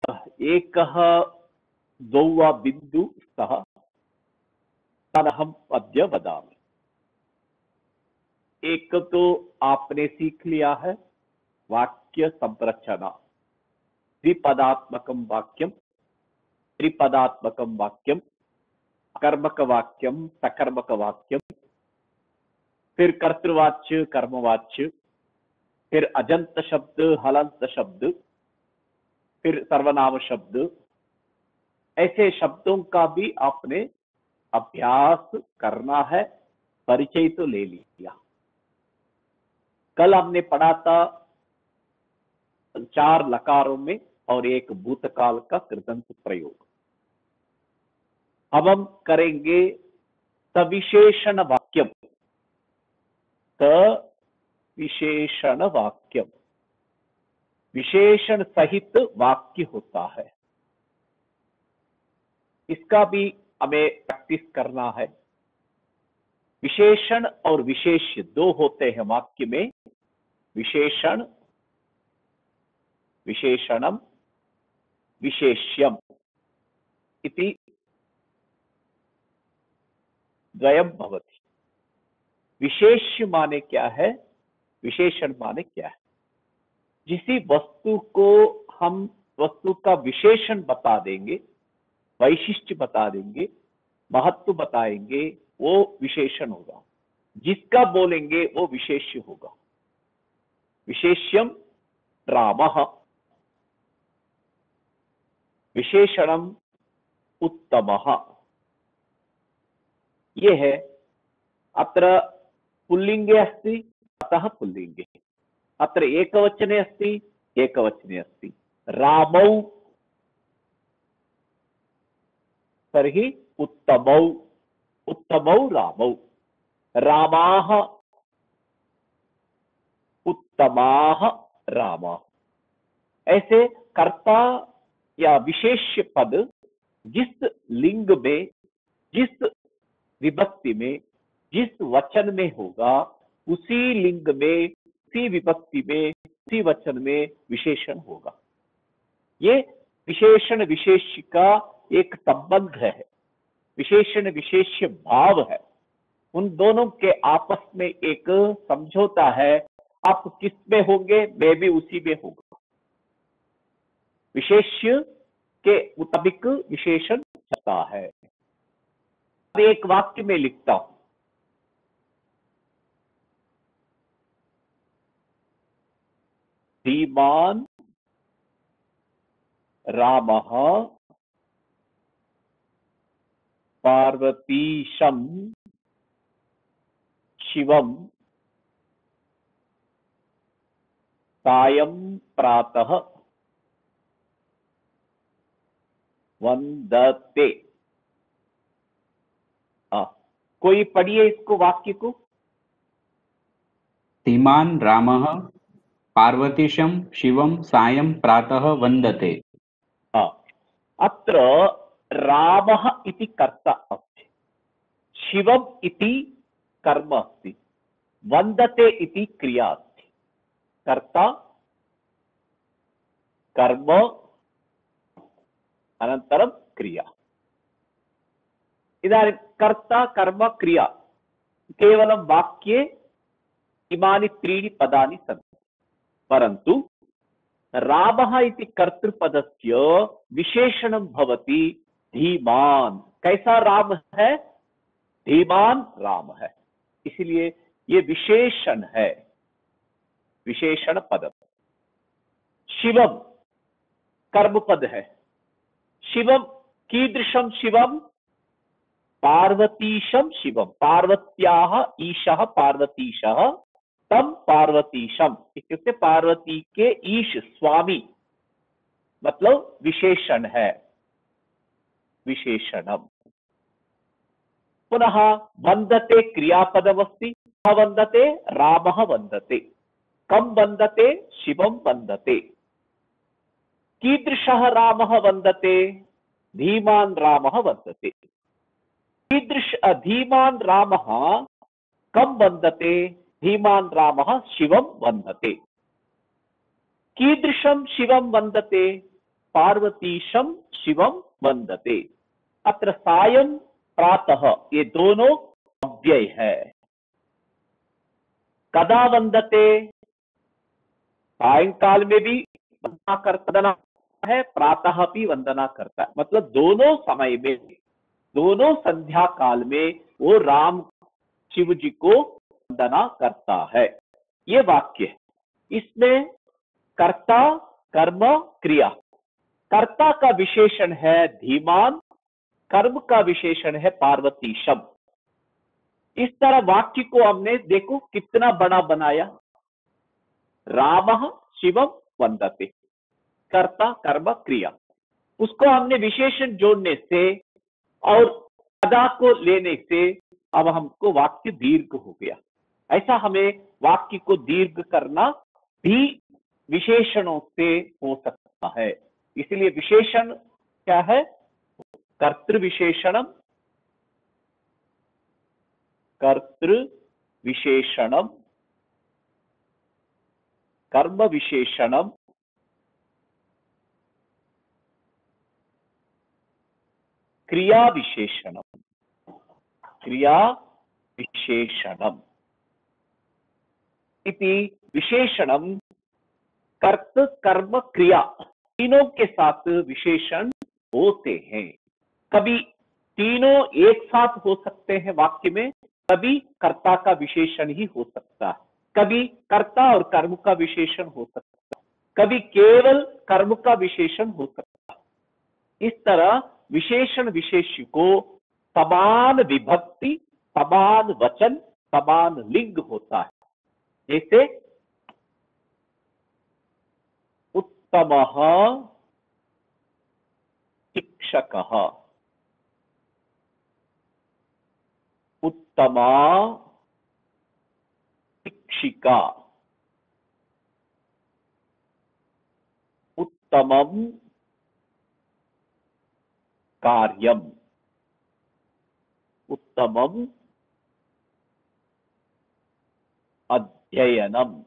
एकः द्वौ वा बिन्दु स्तः तदहम् अद्य वदामि। एक तो आपने सीख लिया है वाक्य संरचना, द्विपदात्मकं वाक्यम, त्रिपदात्मकं वाक्यम, कर्मक वाक्यम, सकर्मक वाक्यम, फिर कर्तृवाच्य, कर्मवाच्य, फिर अजंत शब्द, हलंत शब्द, फिर सर्वनाम शब्द। ऐसे शब्दों का भी आपने अभ्यास करना है। परिचय तो ले लिया। कल हमने पढ़ा था 4 लकारों में और एक भूतकाल का कृदंत प्रयोग। अब हम करेंगे सविशेषण वाक्यम। सविशेषण वाक्यम विशेषण सहित वाक्य होता है, इसका भी हमें प्रैक्टिस करना है। विशेषण और विशेष्य दो होते हैं वाक्य में। विशेषण, विशेषणम, विशेष्यम इति द्वयम भवति। विशेष्य माने क्या है, विशेषण माने क्या है? जिसी वस्तु को हम वस्तु का विशेषण बता देंगे, वैशिष्ट्य बता देंगे, महत्व बताएंगे, वो विशेषण होगा। जिसका बोलेंगे वो विशेष्य होगा। विशेष्यम रामः, विशेषणम उत्तमः। ये है। अत्र पुल्लिंगे अस्ति अतः पुल्लिंगे, अत्र एकवचने अस्ति एकवचने अस्ति। रामौ तर्हि उत्तमौ, उत्तमौ रामौ। रामाः उत्तमाः रामाः। ऐसे कर्ता या विशेष्य पद जिस लिंग में, जिस विभक्ति में, जिस वचन में होगा, उसी लिंग में, उसी विभक्ति में, उसी वचन में विशेषण होगा। ये विशेषण विशेष्य का एक संबंध है, विशेषण विशेष्य भाव है। उन दोनों के आपस में एक समझौता है। आप किस में होंगे, मैं भी उसी में होगा। विशेष्य के मुताबिक विशेषण चलता है। एक वाक्य में लिखता हूं। धीमान रामः पार्वतीशं शिवं सायं प्रातः वंदते। कोई पढ़िए इसको, वाक्य को। धीमान रामः पार्वतीशं शिवं सायं प्रातः वन्दते। अत्र रामः इति कर्ता अस्ति, शिवम् इति कर्म अस्ति, वन्दते इति क्रिया अस्ति। कर्ता कर्म अनन्तरं क्रिया। इदानीं कर्ता कर्म क्रिया केवलं वाक्ये इमानि 3 पदानि सन्ति, परन्तु रामः इति कर्तृपदस्य विशेषणं भवति धीमान। कैसा राम है? धीमान राम है। इसलिए ये विशेषण है, विशेषण पद। शिवम कर्म पद है। शिवम कीदृशं शिवम? पार्वतीशं शिवम। पार्वत्याः ईशः पार्वतीशः तम पार्वतीशम इत्युक्ते पार्वती के ईश स्वामी, मतलब विशेषण है, विशेषणम। पुनः वंदते क्रियापदमस्ति। कः वंदते? रामः वंदते। कं वंदते? शिवं वंदते। कीदृशः रामः वंदते? धीमान् रामः वंदते। धीमान् रामः कं वंदते? धीमान् रामः शिवं वंदते। कीदृशं शिवं वंदते? पार्वतीशं शिवं वंदते। अत्र सायं प्रातः ये दोनों अव्यय है। कदा वंदते? सायंकाल में भी वंदना करता है, प्रातः भी वंदना करता है। मतलब दोनों समय में, दोनों संध्या काल में वो राम शिव जी को वंदना करता है। ये वाक्य है। इसमें कर्ता, कर्म, क्रिया। कर्ता का विशेषण है धीमान, कर्म का विशेषण है पार्वतीशम। इस तरह वाक्य को हमने देखो कितना बड़ा बनाया। रामः शिवम वंदते, कर्ता, कर्म, क्रिया। उसको हमने विशेषण जोड़ने से और पदा को लेने से अब हमको वाक्य दीर्घ हो गया। ऐसा हमें वाक्य को दीर्घ करना भी विशेषणों से हो सकता है। इसलिए विशेषण क्या है? कर्तृ विशेषणम, कर्तृ विशेषणम, कर्म विशेषणम, क्रिया विशेषणम, क्रिया विशेषणम इति विशेषणम। कर्त, कर्म, क्रिया तीनों के साथ विशेषण होते हैं। कभी तीनों एक साथ हो सकते हैं वाक्य में, कभी कर्ता का विशेषण ही हो सकता है, कभी कर्ता और कर्म का विशेषण हो सकता है, कभी केवल कर्म का विशेषण हो सकता है। इस तरह विशेषण विशेष्य को समान विभक्ति, समान वचन, समान लिंग होता है। जैसे उत्तमः शिक्षकः, उत्तमा शिक्षिका, उत्तमं कार्यम, उत्तमं अध्ययनम,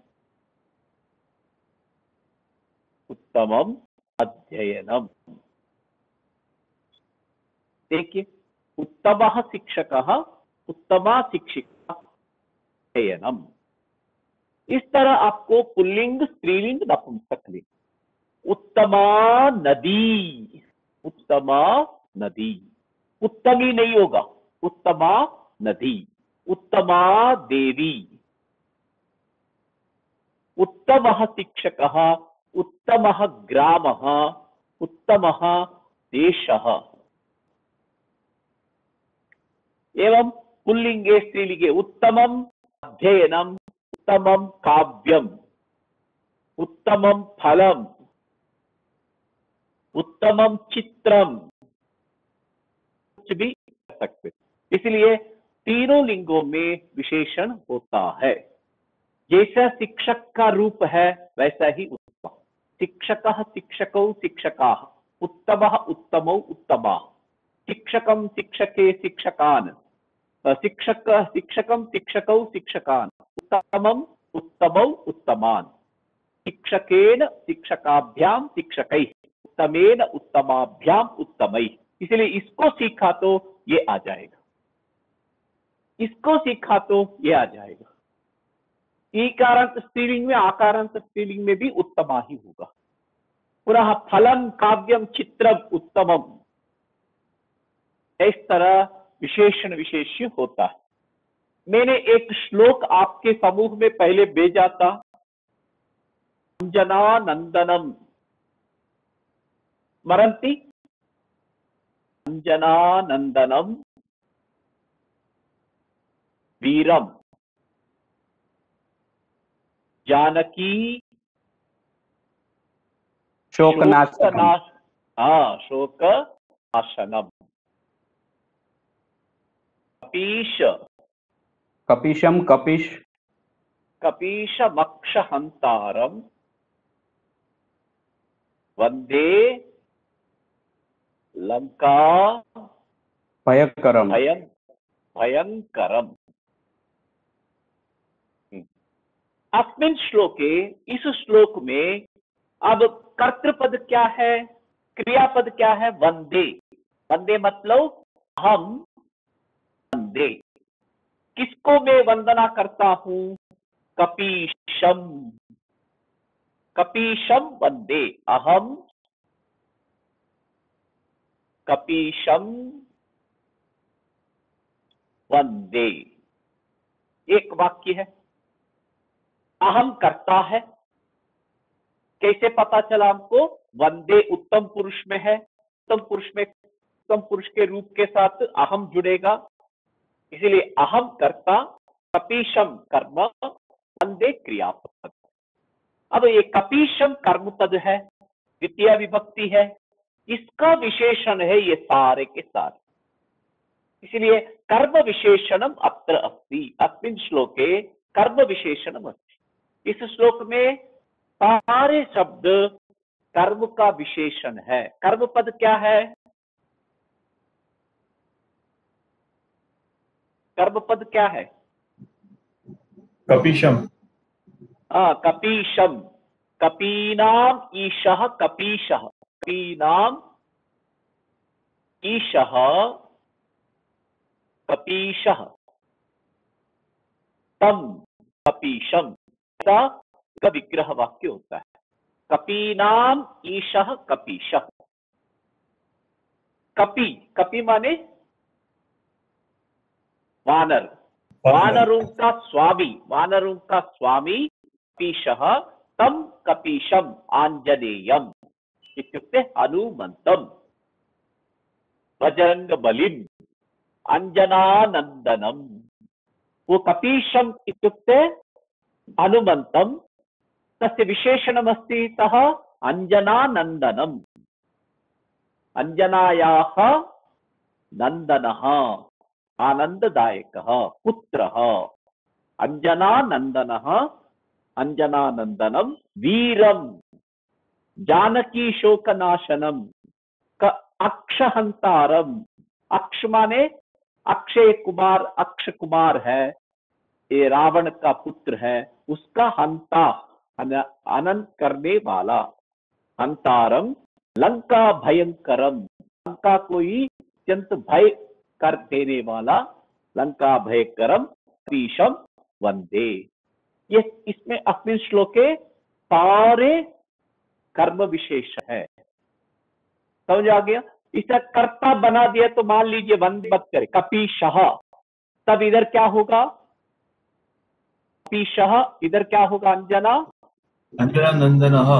उत्तमम अध्ययनम। देखिए, उत्तमः शिक्षकः, उत्तमा शिक्षिका, अध्ययनम। इस तरह आपको पुल्लिंग, स्त्रीलिंग, नपुंसकलिंग। उत्तमा नदी, उत्तमा नदी, उत्तमी नहीं होगा, उत्तमा नदी। उत्तमा देवी, उत्तमः शिक्षकः, उत्तमः ग्रामः, उत्तमः देशः। एवं पुल्लिंगे, स्त्रीलिंगे उत्तमम अध्ययनम, उत्तमम काव्यम, उत्तमम फलम, उत्तमम चित्रम, कुछ भी कर सकते। इसलिए तीनों लिंगों में विशेषण होता है। जैसा शिक्षक का रूप है वैसा ही उत्तम। शिक्षकः शिक्षकौ शिक्षकाः, उत्तमः उत्तमौ उत्तमाः, शिक्षकं शिक्षके शिक्षकान्, शिक्षकः शिक्षकं शिक्षकौ शिक्षकान्, उत्तमम् उत्तमौ उत्तमान्, शिक्षकेन शिक्षकाभ्यां शिक्षकैः, उत्तमेन उत्तमाभ्यां उत्तमैः। इसलिए इसको सीखा तो ये आ जाएगा, इसको सीखा तो ये आ जाएगा। ईकारांत स्त्रीलिंग में, आकारांत स्त्रीलिंग में भी उत्तमा ही होगा। पुनः फलम, काव्यम, चित्रम, उत्तमम। इस तरह विशेषण विशेष्य होता है। मैंने एक श्लोक आपके समूह में पहले भेजा था। अंजना नंदनम स्मरन्ति? अंजना नंदनम वीरम जानकी शोकनाशनम। शोकनाशनम। कपीश, कपीशम, कपीश। कपीशमक्षहंतारम वंदे लंका भयकरम। भयंकरम। अस्मिन् श्लोके, इस श्लोक में अब कर्तृपद क्या है? क्रियापद क्या है? वंदे। वंदे मतलब हम वंदे। किसको मैं वंदना करता हूं? कपीशम। कपीशम वंदे। अहम कपीशम वंदे। एक वाक्य है। अहम करता है। कैसे पता चला हमको? वंदे उत्तम पुरुष में है। उत्तम पुरुष में उत्तम पुरुष के रूप के साथ अहम जुड़ेगा, इसीलिए अहम कर्ता, कपीशम कर्म, वंदे क्रियापद। अब ये कपीशम कर्म पद है, द्वितीय विभक्ति है, इसका विशेषण है ये सारे के सारे। इसलिए कर्म विशेषणम अत्र अस्ति। अस्मिन् श्लोके कर्म विशेषणम अस्ति। इस श्लोक में सारे शब्द कर्म का विशेषण है। कर्म पद क्या है? कर्म पद क्या है? कपीशम। कपीशम। कपीनाम ईशः कपीशः। कपीनाम ईशः कपीशः। तम कपीशम, का विग्रह वाक्य होता है। कपीनाम ईशः कपीशः। कपी, कपी माने वानर, वानरों का स्वामी, वानरों का स्वामी कपीशः। तम कपीशम आंजनेयम इत्युक्ते हनुमंतम। बजरंग बलिम अंजनानंदनम। वो कपीशम इत्युक्ते हनुमंतम, तस्य विशेषणमस्ति सः अंजनानंदनम। अंजनायाः नंदनः आनंददायकः पुत्रः। अंजनानंदनः अंजनानंदनम वीरम जानकी शोकनाशनम अक्षहंतारम। अक्ष माने अक्षय कुमार, अक्ष कुमार है, ये रावण का पुत्र है, उसका हंता अनंत करने वाला। हंतारम लंका भयंकरम। लंका को ही अत्यंत भय कर देने वाला, लंका भयंकरम कपीशम वंदे। ये इसमें अस्मिन् श्लोके सारे कर्म विशेष है। समझ आ गया? इसे कर्ता बना दिया तो मान लीजिए वंदे मत करे, कपीशः, तब इधर क्या होगा? कपीशः, इधर क्या होगा? अंजना अंजनानंदनः।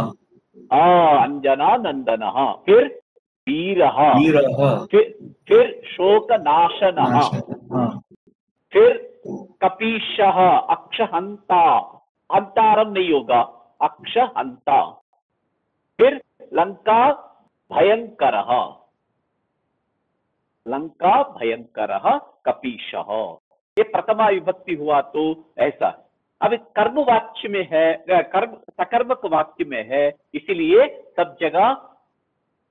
अंजनानंदनः। फिर वीरः, वीरः। फिर शोकनाशनः, फिर कपीशः अक्षहंता। हंतारम नहीं होगा, अक्षहंता। फिर लंका भयंकरः, लंका भयंकरः कपीशः। ये प्रथमा विभक्ति हुआ तो ऐसा। अब कर्म वाक्य में है, कर्म सकर्मक वाक्य में है, इसीलिए सब जगह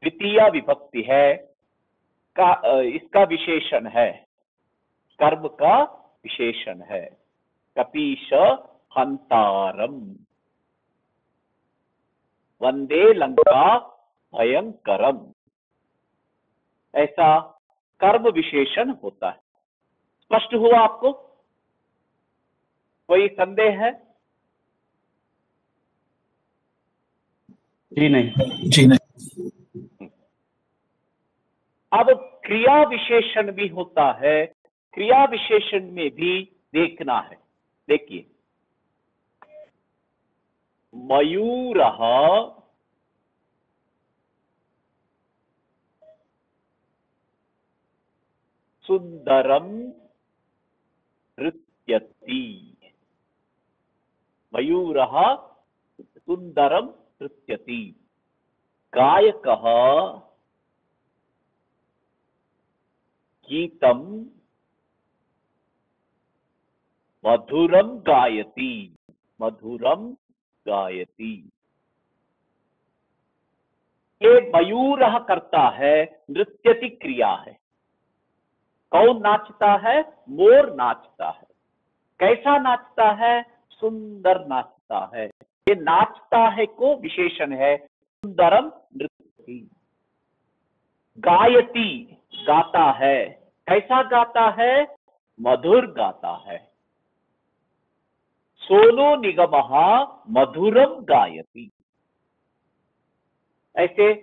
द्वितीय विभक्ति है, का इसका विशेषण है, कर्म का विशेषण है। कपीश हंतारम वंदे लंका भयंकरम, ऐसा कर्म विशेषण होता है। स्पष्ट हुआ आपको? कोई संदेह है? जी नहीं। जी नहीं। अब क्रिया विशेषण भी होता है। क्रिया विशेषण में भी देखना है। देखिए, मयूरः सुंदरम नृत्यति। मयूरः सुंदरम नृत्यति। गायकः गीतम मधुरम गायति। मधुरम गायति। ये मयूरः करता है, नृत्यति क्रिया है। कौन नाचता है? मोर नाचता है। कैसा नाचता है? सुंदर नाचता है। ये नाचता है को विशेषण है, सुंदरम नृत्यति। गायती गाता है, कैसा गाता है? मधुर गाता है। सोनो निगमः मधुरम गायति। ऐसे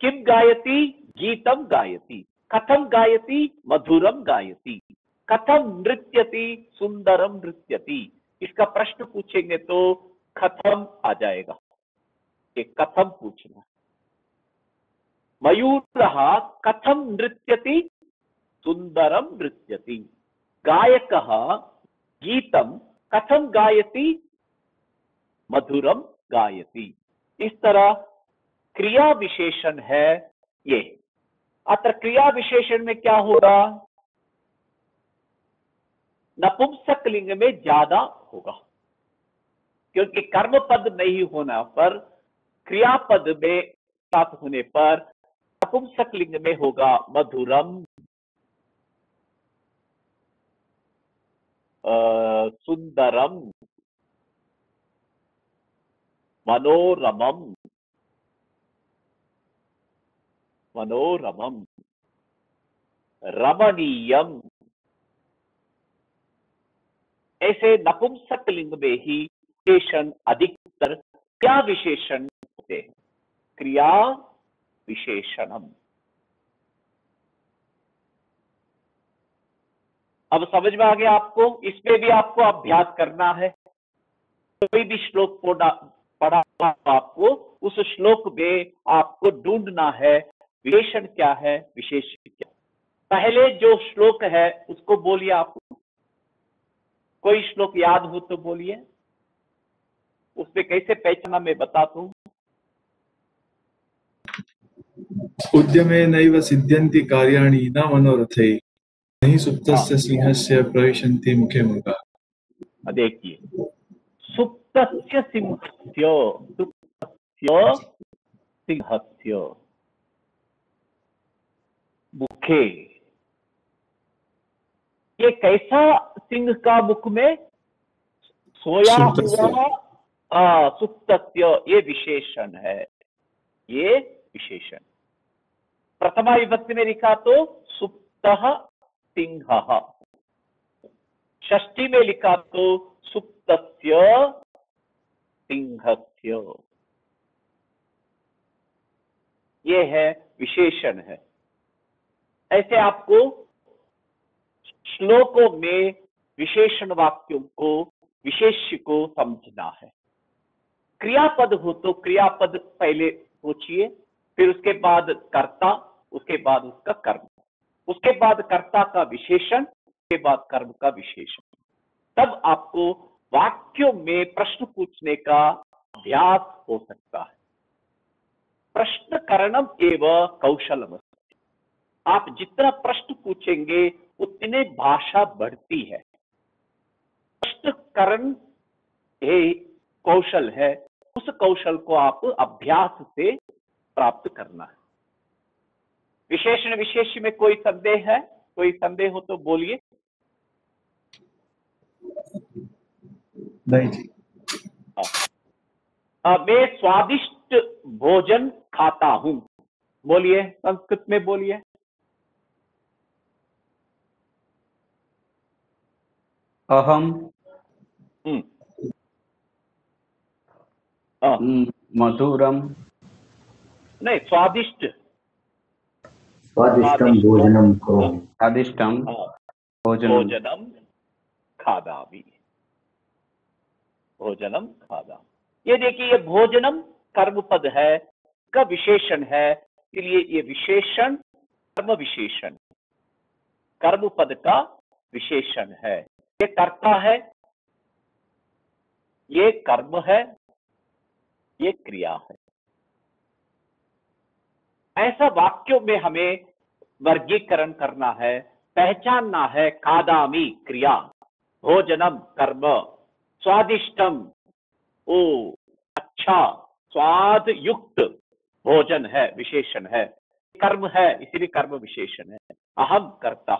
किम गायति? गीतम गायति। कथम गायति? मधुरम गायति। कथम नृत्यति? सुंदरम नृत्यति। इसका प्रश्न पूछेंगे तो कथम आ जाएगा, ये कथम पूछना। मयूरः कथम नृत्यति? सुंदरम नृत्यति। गायकः गीतम कथम गायति? मधुरम गायति। इस तरह क्रिया विशेषण है ये। अत्र क्रिया विशेषण में क्या होगा? नपुंसक लिंग में ज्यादा होगा, क्योंकि कर्म पद नहीं होना पर क्रियापद में साथ होने पर नपुंसक लिंग में होगा मधुरम, सुंदरम, मनोरमम, मनोरमम, रमणीयम। ऐसे नपुंसक लिंग में ही विशेषण अधिकतर क्रिया विशेषण होते हैं। क्रिया विशेषणम। अब समझ में आ गया आपको? इसमें भी आपको अभ्यास करना है। कोई भी श्लोक पढ़ा आपको, उस श्लोक में आपको ढूंढना है विशेषण क्या है, विशेषण क्या। पहले जो श्लोक है उसको बोलिए। आप कोई श्लोक याद हो तो बोलिए, उसमें कैसे पहचाना मैं बताता हूं। उद्यमे नैव सिद्ध्यन्ति कार्याणि न मनोरथैः नहि सुप्तस्य सिंहस्य प्रविशन्ति मुखे मृगाः। देखिए, सुप्तस्य सिंहस्य, सुप्तस्य सिंहस्य मुखे। ये कैसा सिंह का मुख में? सोया हुआ सुप्तस्य, ये विशेषण है। ये विशेषण प्रथमा विभक्ति में लिखा तो सुप्तः सिंहः, षष्ठी में लिखा तो सुप्तस्य सिंहस्य। ये है विशेषण है। ऐसे आपको श्लोकों में विशेषण वाक्यों को, विशेष्य को समझना है। क्रियापद हो तो क्रियापद पहले सोचिए, फिर उसके बाद कर्ता, उसके बाद उसका कर्म, उसके बाद कर्ता का विशेषण, उसके बाद कर्म का विशेषण। तब आपको वाक्यों में प्रश्न पूछने का अभ्यास हो सकता है। प्रश्न करणम एवं कौशलम। आप जितना प्रश्न पूछेंगे उतने भाषा बढ़ती है। प्रश्न करण कौशल है, उस कौशल को आप अभ्यास से प्राप्त करना है। विशेषण विशेष्य में कोई संदेह है? कोई संदेह हो तो बोलिए। नहीं जी। मैं स्वादिष्ट भोजन खाता हूं, बोलिए, संस्कृत में बोलिए। अहम मधुरम, नहीं, स्वादिष्ट, स्वादिष्टं भोजनं करोमि। स्वादिष्टं भोजनम खादामि, भोजनम खादामि। ये देखिए, ये भोजनम कर्म पद है, का विशेषण है, इसलिए ये विशेषण कर्म विशेषण, कर्म पद का विशेषण है। ये कर्ता है, ये कर्म है, ये क्रिया है। ऐसा वाक्यों में हमें वर्गीकरण करना है, पहचानना है। खादामि क्रिया, भोजनम कर्म, स्वादिष्टम ओ अच्छा स्वाद युक्त भोजन है, विशेषण है, कर्म है, इसीलिए कर्म विशेषण है। अहम कर्ता।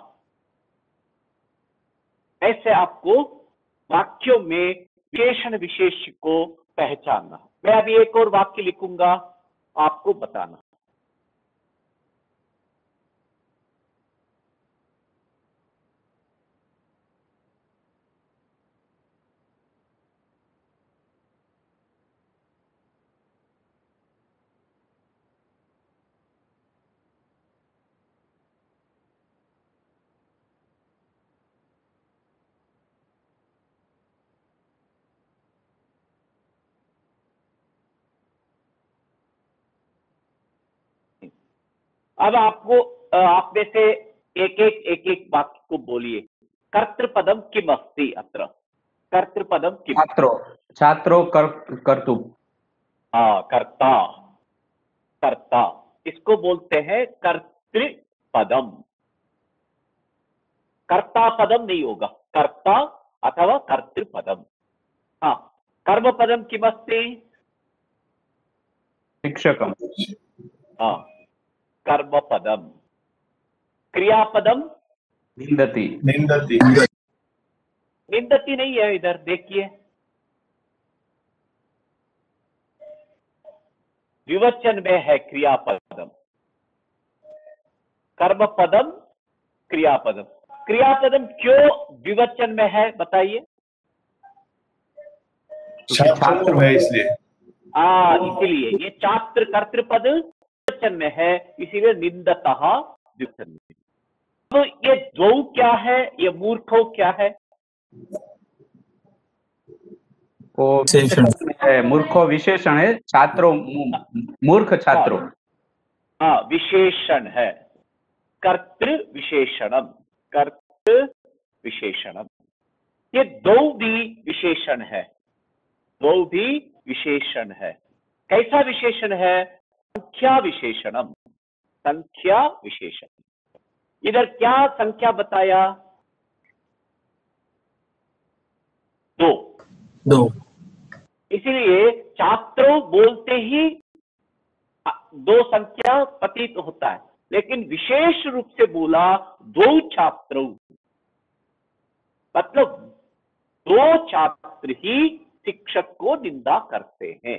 ऐसे आपको वाक्यों में विशेषण विशेष को पहचानना। मैं अभी एक और वाक्य लिखूंगा, आपको बताना। अब आपको आप में से एक वाक्य को बोलिए। कर्तृपदम किम अस्ति अत्र? कर्तृपदम किम? छात्रो छात्रो कर्तु। कर्ता, कर्ता, इसको बोलते हैं कर्तृपदम। कर्ता पदम नहीं होगा, कर्ता अथवा कर्तृपदम। हाँ, कर्मपदम किमस्ति? शिक्षकम। हाँ, कर्मपदम। क्रियापदम निंदति। निंदति। निंदति नहीं है, इधर देखिए, विवचन में है क्रियापदम। कर्मपदम, क्रियापदम। क्रियापदम क्यों विवचन में है बताइए? छात्र है इसलिए। इसीलिए ये छात्र कर्तृपद विवचन में है, इसीलिए निंदतः विवचन में। तो ये द्वौ क्या है? ये मूर्खो क्या है? वो विशेषण है, मूर्खो विशेषण है, छात्रो मूर्ख छात्रो। विशेषण है, कर्तृ विशेषणम, कर्तृ विशेषणम। ये दो भी विशेषण है, दो भी विशेषण है। कैसा विशेषण है? संख्या विशेषणम, संख्या विशेषण। इधर क्या संख्या बताया? दो। दो। इसीलिए छात्रों बोलते ही दो संख्या प्रतीत होता है, लेकिन विशेष रूप से बोला दो छात्रों, मतलब दो छात्र ही शिक्षक को निंदा करते हैं,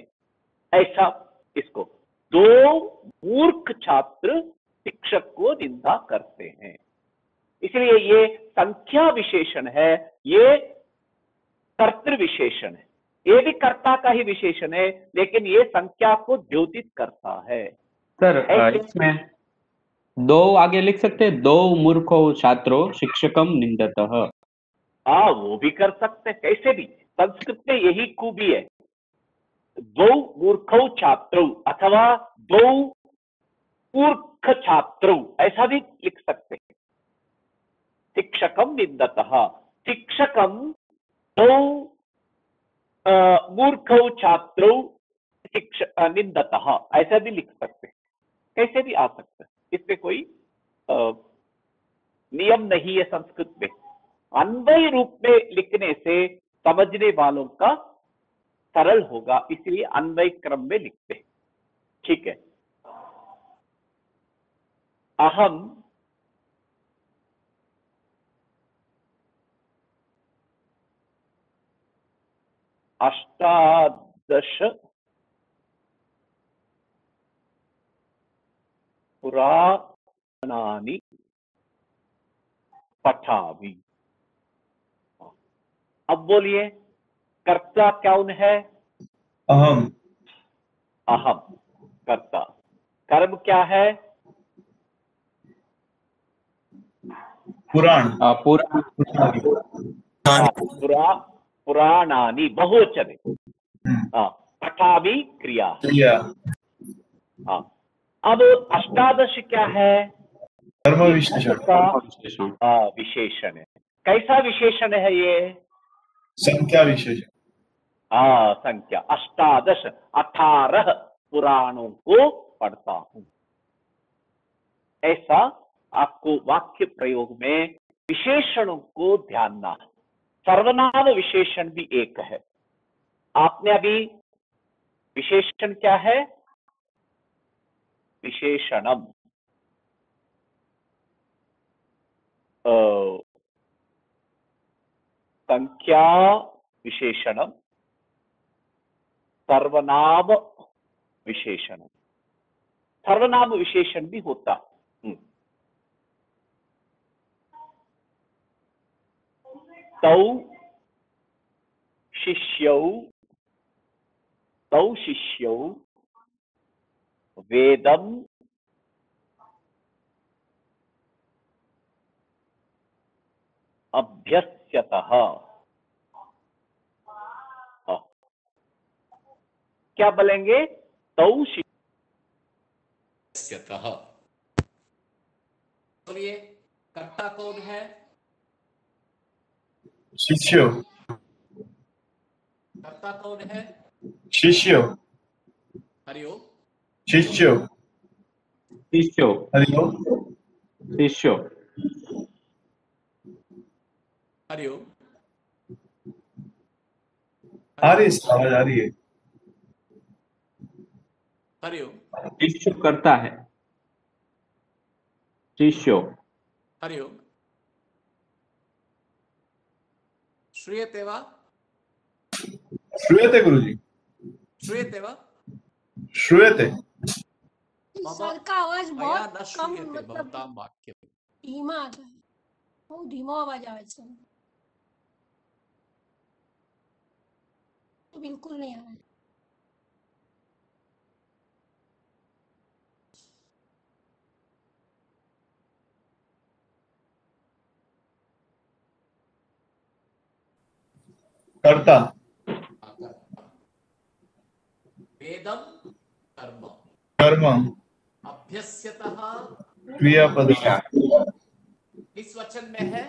ऐसा इसको। दो मूर्ख छात्र शिक्षक को निंदा करते हैं, इसलिए ये संख्या विशेषण है, ये कर्तृ विशेषण है। ये भी कर्ता का ही विशेषण है, लेकिन ये संख्या को द्योतित करता है। सर इसमें दो आगे लिख सकते हैं, दो मूर्खो छात्रो शिक्षकम निंदतः। वो भी कर सकते हैं, कैसे भी। संस्कृत में यही खूबी है, दो मूर्खो छात्रों अथवा दो मूर्ख छात्रों, ऐसा भी लिख सकते हैं। शिक्षकम निंदतः, शिक्षकम दो मूर्खो छात्रों निंदतः, ऐसा भी लिख सकते हैं, कैसे भी आ सकता है। इसमें कोई नियम नहीं है संस्कृत में। अन्वय रूप में लिखने से समझने वालों का सरल होगा, इसलिए अन्वय क्रम में लिखते हैं। ठीक है। अहम अष्टादश पुराणानि पठामि। अब बोलिए, कर्ता कौन है? अहम। अहम कर्ता। कर्म क्या है? पुराण। पुराणानि बहुवचन। पठामि क्रिया। अब अष्टादश क्या है? कर्म विशेषण। विशेषण है। कैसा विशेषण है ये? संख्या विशेषण। संख्या। अष्टादश 18 पुराणों को पढ़ता हूं, ऐसा आपको वाक्य प्रयोग में विशेषणों को ध्यान है। सर्वनाम विशेषण भी एक है। आपने अभी विशेषण क्या है? विशेषणम संख्या विशेषणम, सर्वनाम विशेषण। सर्वनाम विशेषण भी होता है। तौ शिष्यौ वेदम अभ्यस्यतः। क्या बोलेंगे? तौ शिष्यतः, बोलिए, कर्ता कौन है? शिष्य कर्ता कौन है? शिष्य हरिओम। शिष्य शिष्यो हरिओम। शिष्यो हरिओम। आ रही है, आवाज आ रही है। हरिओम। शिष्य करता है, शिष्यो हरिओम। श्रूयते वा? श्रूयते गुरुजी, श्रूयते वा? श्रूयते। सर का आवाज मया बहुत न कम, श्रूयते मतलब भवतां वाक्यम्। धीमा आता है, बहुत धीमा आवाज આવે છે, तो बिल्कुल नहीं आ रहा है। कर्ता वेदम कर्म कर्म अभ्यस्यतः क्रियापद। किस वचन में है?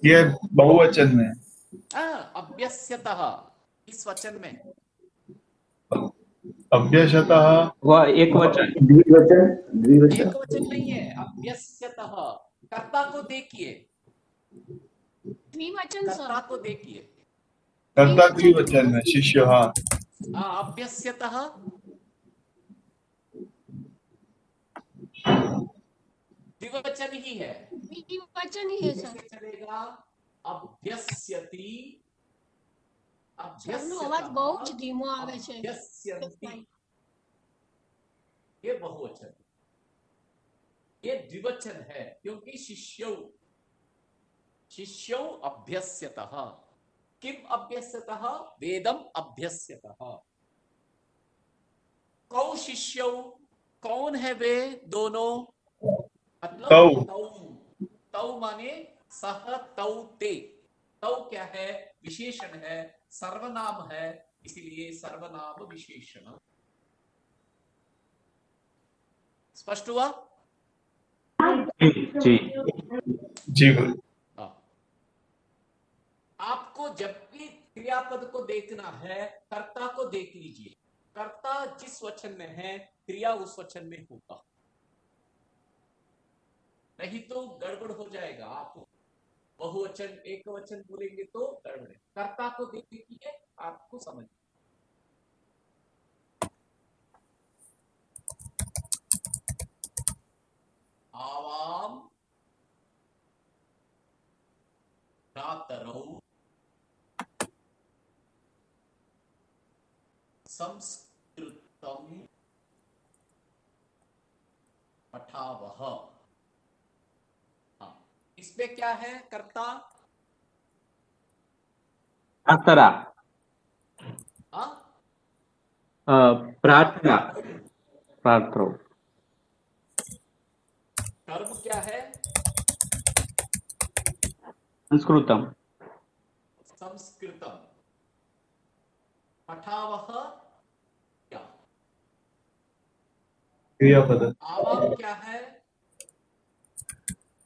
ये बहुवचन में। अभ्यस्यतः किस वचन में? अभ्यसतः वह एक वचन, एक वचन नहीं है, अभ्यस्यतः। कर्ता को देखिए, द्विवचन कर्ता सर, को देखिए। कर्ता द्विवचन में, शिष्य। हाँ, अभ्यस्यतः द्विवचन ही है, द्विवचन ही है सर। कैसे चलेगा? अभ्यस्यति, સરનો અવાજ બહુ જ ધીમો આવે છે। अभ्यस्यन्ति। ये बहुवचन, ये द्विवचन है, क्योंकि शिष्यौ शिष्यौ अभ्यस्यतः। किम अभ्यस्यतः? वेदम अभ्यस्यतः। कौ शिष्यौ, कौन है वे दोनों? मतलब तौ। तौ, तौ माने सह तौ ते। तौ क्या है? विशेषण है, सर्वनाम है, इसलिए सर्वनाम विशेषण। स्पष्ट हुआ? जी जी गुरु। आपको जब भी क्रियापद को देखना है, कर्ता को देख लीजिए। कर्ता जिस वचन में है, क्रिया उस वचन में होगा, नहीं तो गड़बड़ हो जाएगा। आप बहुवचन एक वचन बोलेंगे तो गड़बड़ है। कर्ता को देखिए, आपको समझ। आवाम भ्रातरौ संस्कृतम पठावह। इसमें क्या है? कर्ता प्रार्थना, हाँ, प्रार्थना, प्रार्थना। कर्म क्या है? संस्कृतम, संस्कृतम। पठावह क्या? क्रियापद। आवाम क्या है?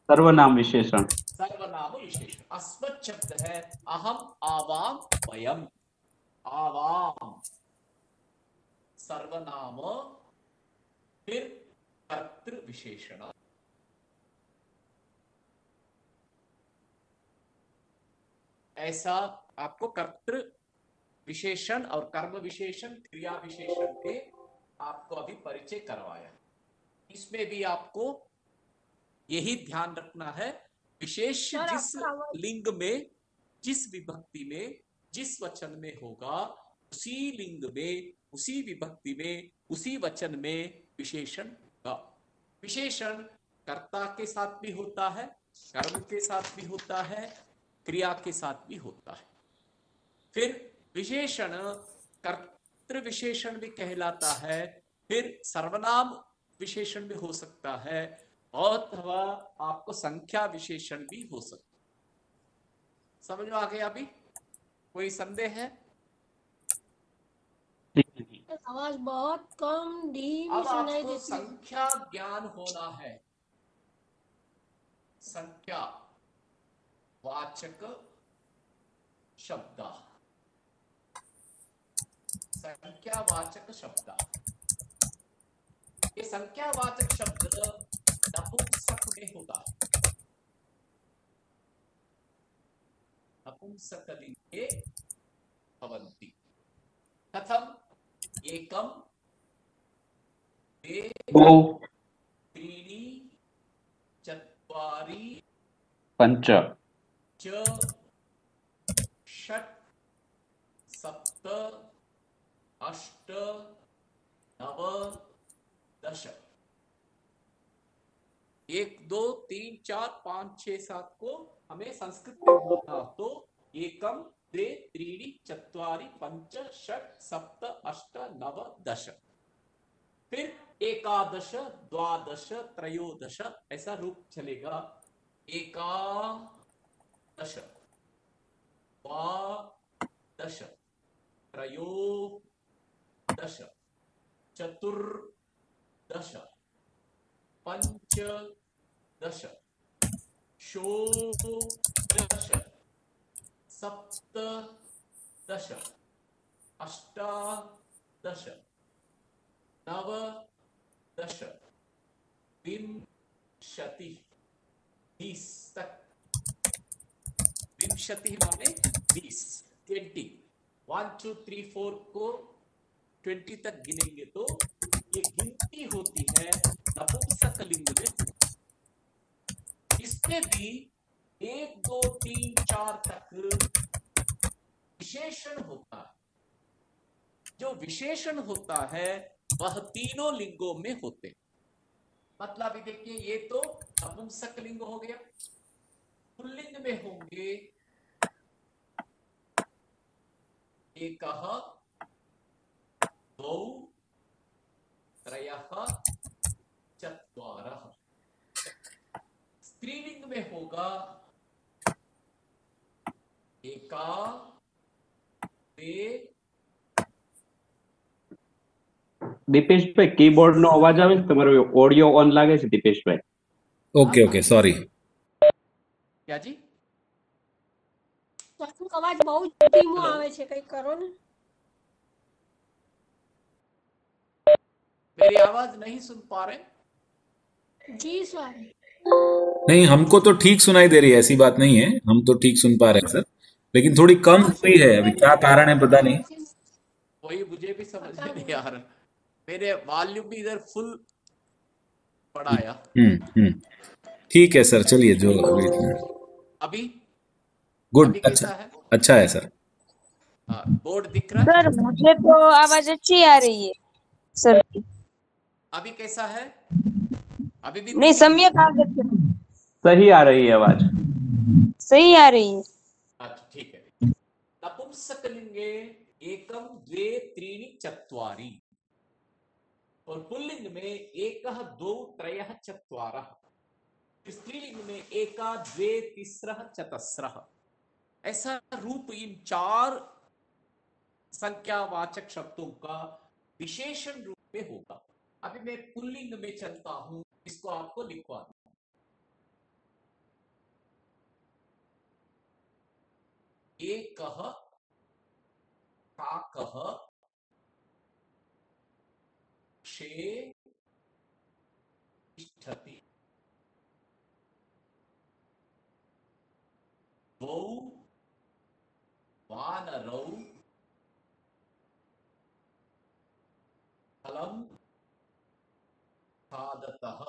सर्वनाम विशेषण, सर्वनाम विशेषण। अस्मत् शब्द है, अहम, आवाम, वयम। आवाम सर्वनाम, फिर कर्तृ विशेषण। ऐसा आपको कर्तृ विशेषण और कर्म विशेषण, क्रिया विशेषण के आपको अभी परिचय करवाया। इसमें भी आपको यही ध्यान रखना है, विशेष जिस लिंग में, जिस विभक्ति में, जिस वचन में होगा, उसी लिंग में, उसी विभक्ति में, उसी वचन में विशेषण होगा। विशेषण कर्ता के साथ भी होता है, कर्म के साथ भी होता है, क्रिया के साथ भी होता है। फिर विशेषण कर्तृ विशेषण भी कहलाता है, फिर सर्वनाम विशेषण भी हो सकता है, अथवा आपको संख्या विशेषण भी हो सकता है। समझ में आ गया? अभी कोई संदेह है? आवाज बहुत कम, धीमी अब सुनाई आपको देती है। संख्या ज्ञान होना है। संख्या वाचक शब्द, संख्यावाचक शब्द। ये संख्यावाचक शब्द नपुंसक में होता है, नपुंसकलिंगे भवन्ति। कथम? एकम, द्वे, द्वौ, त्रीणि, चत्वारि, पञ्च, च, षट्, सप्त, अष्ट, नव, दश। 1 2 3 4 5 6 7 को हमें संस्कृत में बोलना तो एकम, द्वे, त्रीणि, चत्वारि, पञ्च, षट्, सप्त, अष्ट, नव, दश। फिर एकादश, द्वादश, त्रयोदश, ऐसा रूप चलेगा। एकादश, द्वादश, त्रयोदश, चतुर्दश, पंचदश, षोडश, सप्तदश, अष्टादश, नवदश, विंशति, 20 तक। विंशति माने 20, 20। 1 2 3 4 को 20 तक गिनेंगे तो ये गिनती होती है नपुंसकलिंग में। इसमें भी 1 2 3 4 तक विशेषण होता है। जो विशेषण होता है वह तीनों लिंगों में होते। मतलब देखिए, ये तो नपुंसकलिंग हो गया। पुल्लिंग में होंगे एकः, द्वौ, त्रयः, चत्वारः। स्त्रीलिंग में होगा एका, द्वे। દીપેશભાઈ કીબોર્ડ નો અવાજ આવે છે, તમારો ઓડિયો ઓન લાગે છે દીપેશભાઈ? Okay okay sorry. क्या जी? તો આપણો અવાજ બહુ ધીમો Hello? આવે છે, કંઈક કરો ને। मेरी आवाज नहीं सुन पा रहे? જી સર। नहीं, हमको तो ठीक सुनाई दे रही है, ऐसी बात नहीं है, हम तो ठीक सुन पा रहे हैं सर, लेकिन थोड़ी कम हुई है। अभी क्या कारण है पता नहीं। वही मुझे भी समझ में नहीं आ रहा। मेरे वॉल्यूम भी इधर फुल बढ़ाया। ठीक है सर, चलिए जो अभी अभी गुड, अभी अच्छा कैसा है? अच्छा है सर। हाँ, बोर्ड दिख रहा है? सर मुझे तो आवाज अच्छी आ रही है सर की। अभी कैसा है? अभी भी नहीं, दिख रही है? सम्यक आवाज સહી આ रही है आवाज। सही आ रही है। अच्छा, ठीक है। नपुंसकलिंगे एकम, द्वे, त्रीणि, चत्वारि। और पुल्लिंग में एकः, द्वौ, त्रयः, चत्वारः। स्त्रीलिंग में एका, द्वे, तिस्रः, चतस्रः। ऐसा रूप इन 4 संख्यावाचक शब्दों का विशेषण रूप में होगा। अभी मैं पुल्लिंग में चलता हूं, इसको आपको लिखवा दूं। एकः, काकः, क्षे, तिष्ठति। द्वौ, वानरौ, फलं खादतः।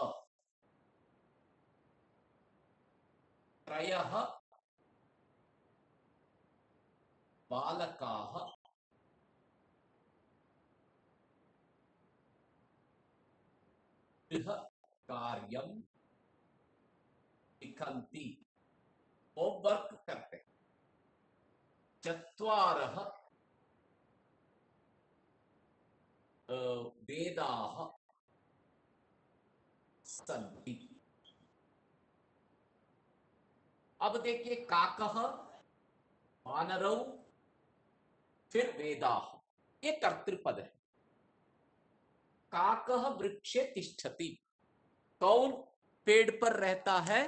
त्रयः, बालकाः, गृह कार्यं लिखन्ति, होमवर्क करते। चत्वारः, वेदाः सन्ति। अब देखिए, काकः, वानरौ, फिर वेदाः, ये कर्तृपद है। काकः वृक्षे तिष्ठति, कौन पेड़ पर रहता है?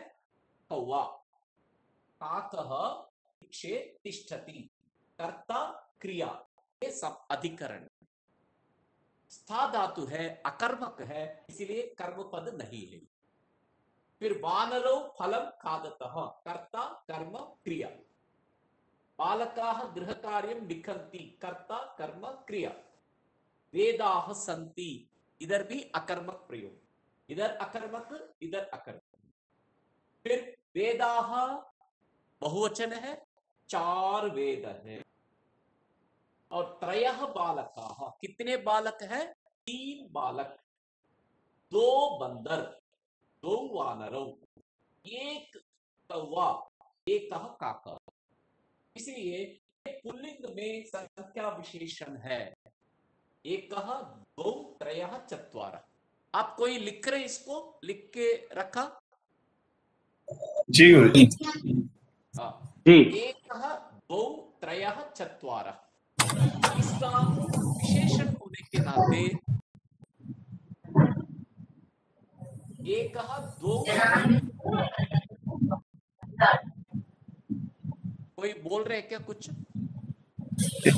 कौवा, काकः वृक्षे तिष्ठति, कर्ता क्रिया, ये सब अधिकरण। स्था धातु है, अकर्मक है, इसलिए कर्म पद नहीं है। फिर वानरो फलम खादतः, कर्ता कर्म क्रिया। बालकाः गृहकार्यं लिखन्ति, कर्ता कर्म क्रिया। वेदाः सन्ति, इधर भी अकर्मक प्रयोग, इधर अकर्मक, इधर अकर्मक। फिर वेदाः बहुवचन है, 4 वेद है। और त्रयः बालकाः, कितने बालक है? 3 बालक, 2 बंदर, 2 वानरों, 1 कौवा, 1 काका। इसलिए पुल्लिंग में संख्या विशेषण है। 1 2 3 4। आप कोई लिख रहे, इसको लिख के रखा? जी गुरु जी। हाँ, जी 1 2 3 4। इसका विशेषण होने के नाते 1 2 कोई बोल रहे क्या कुछ?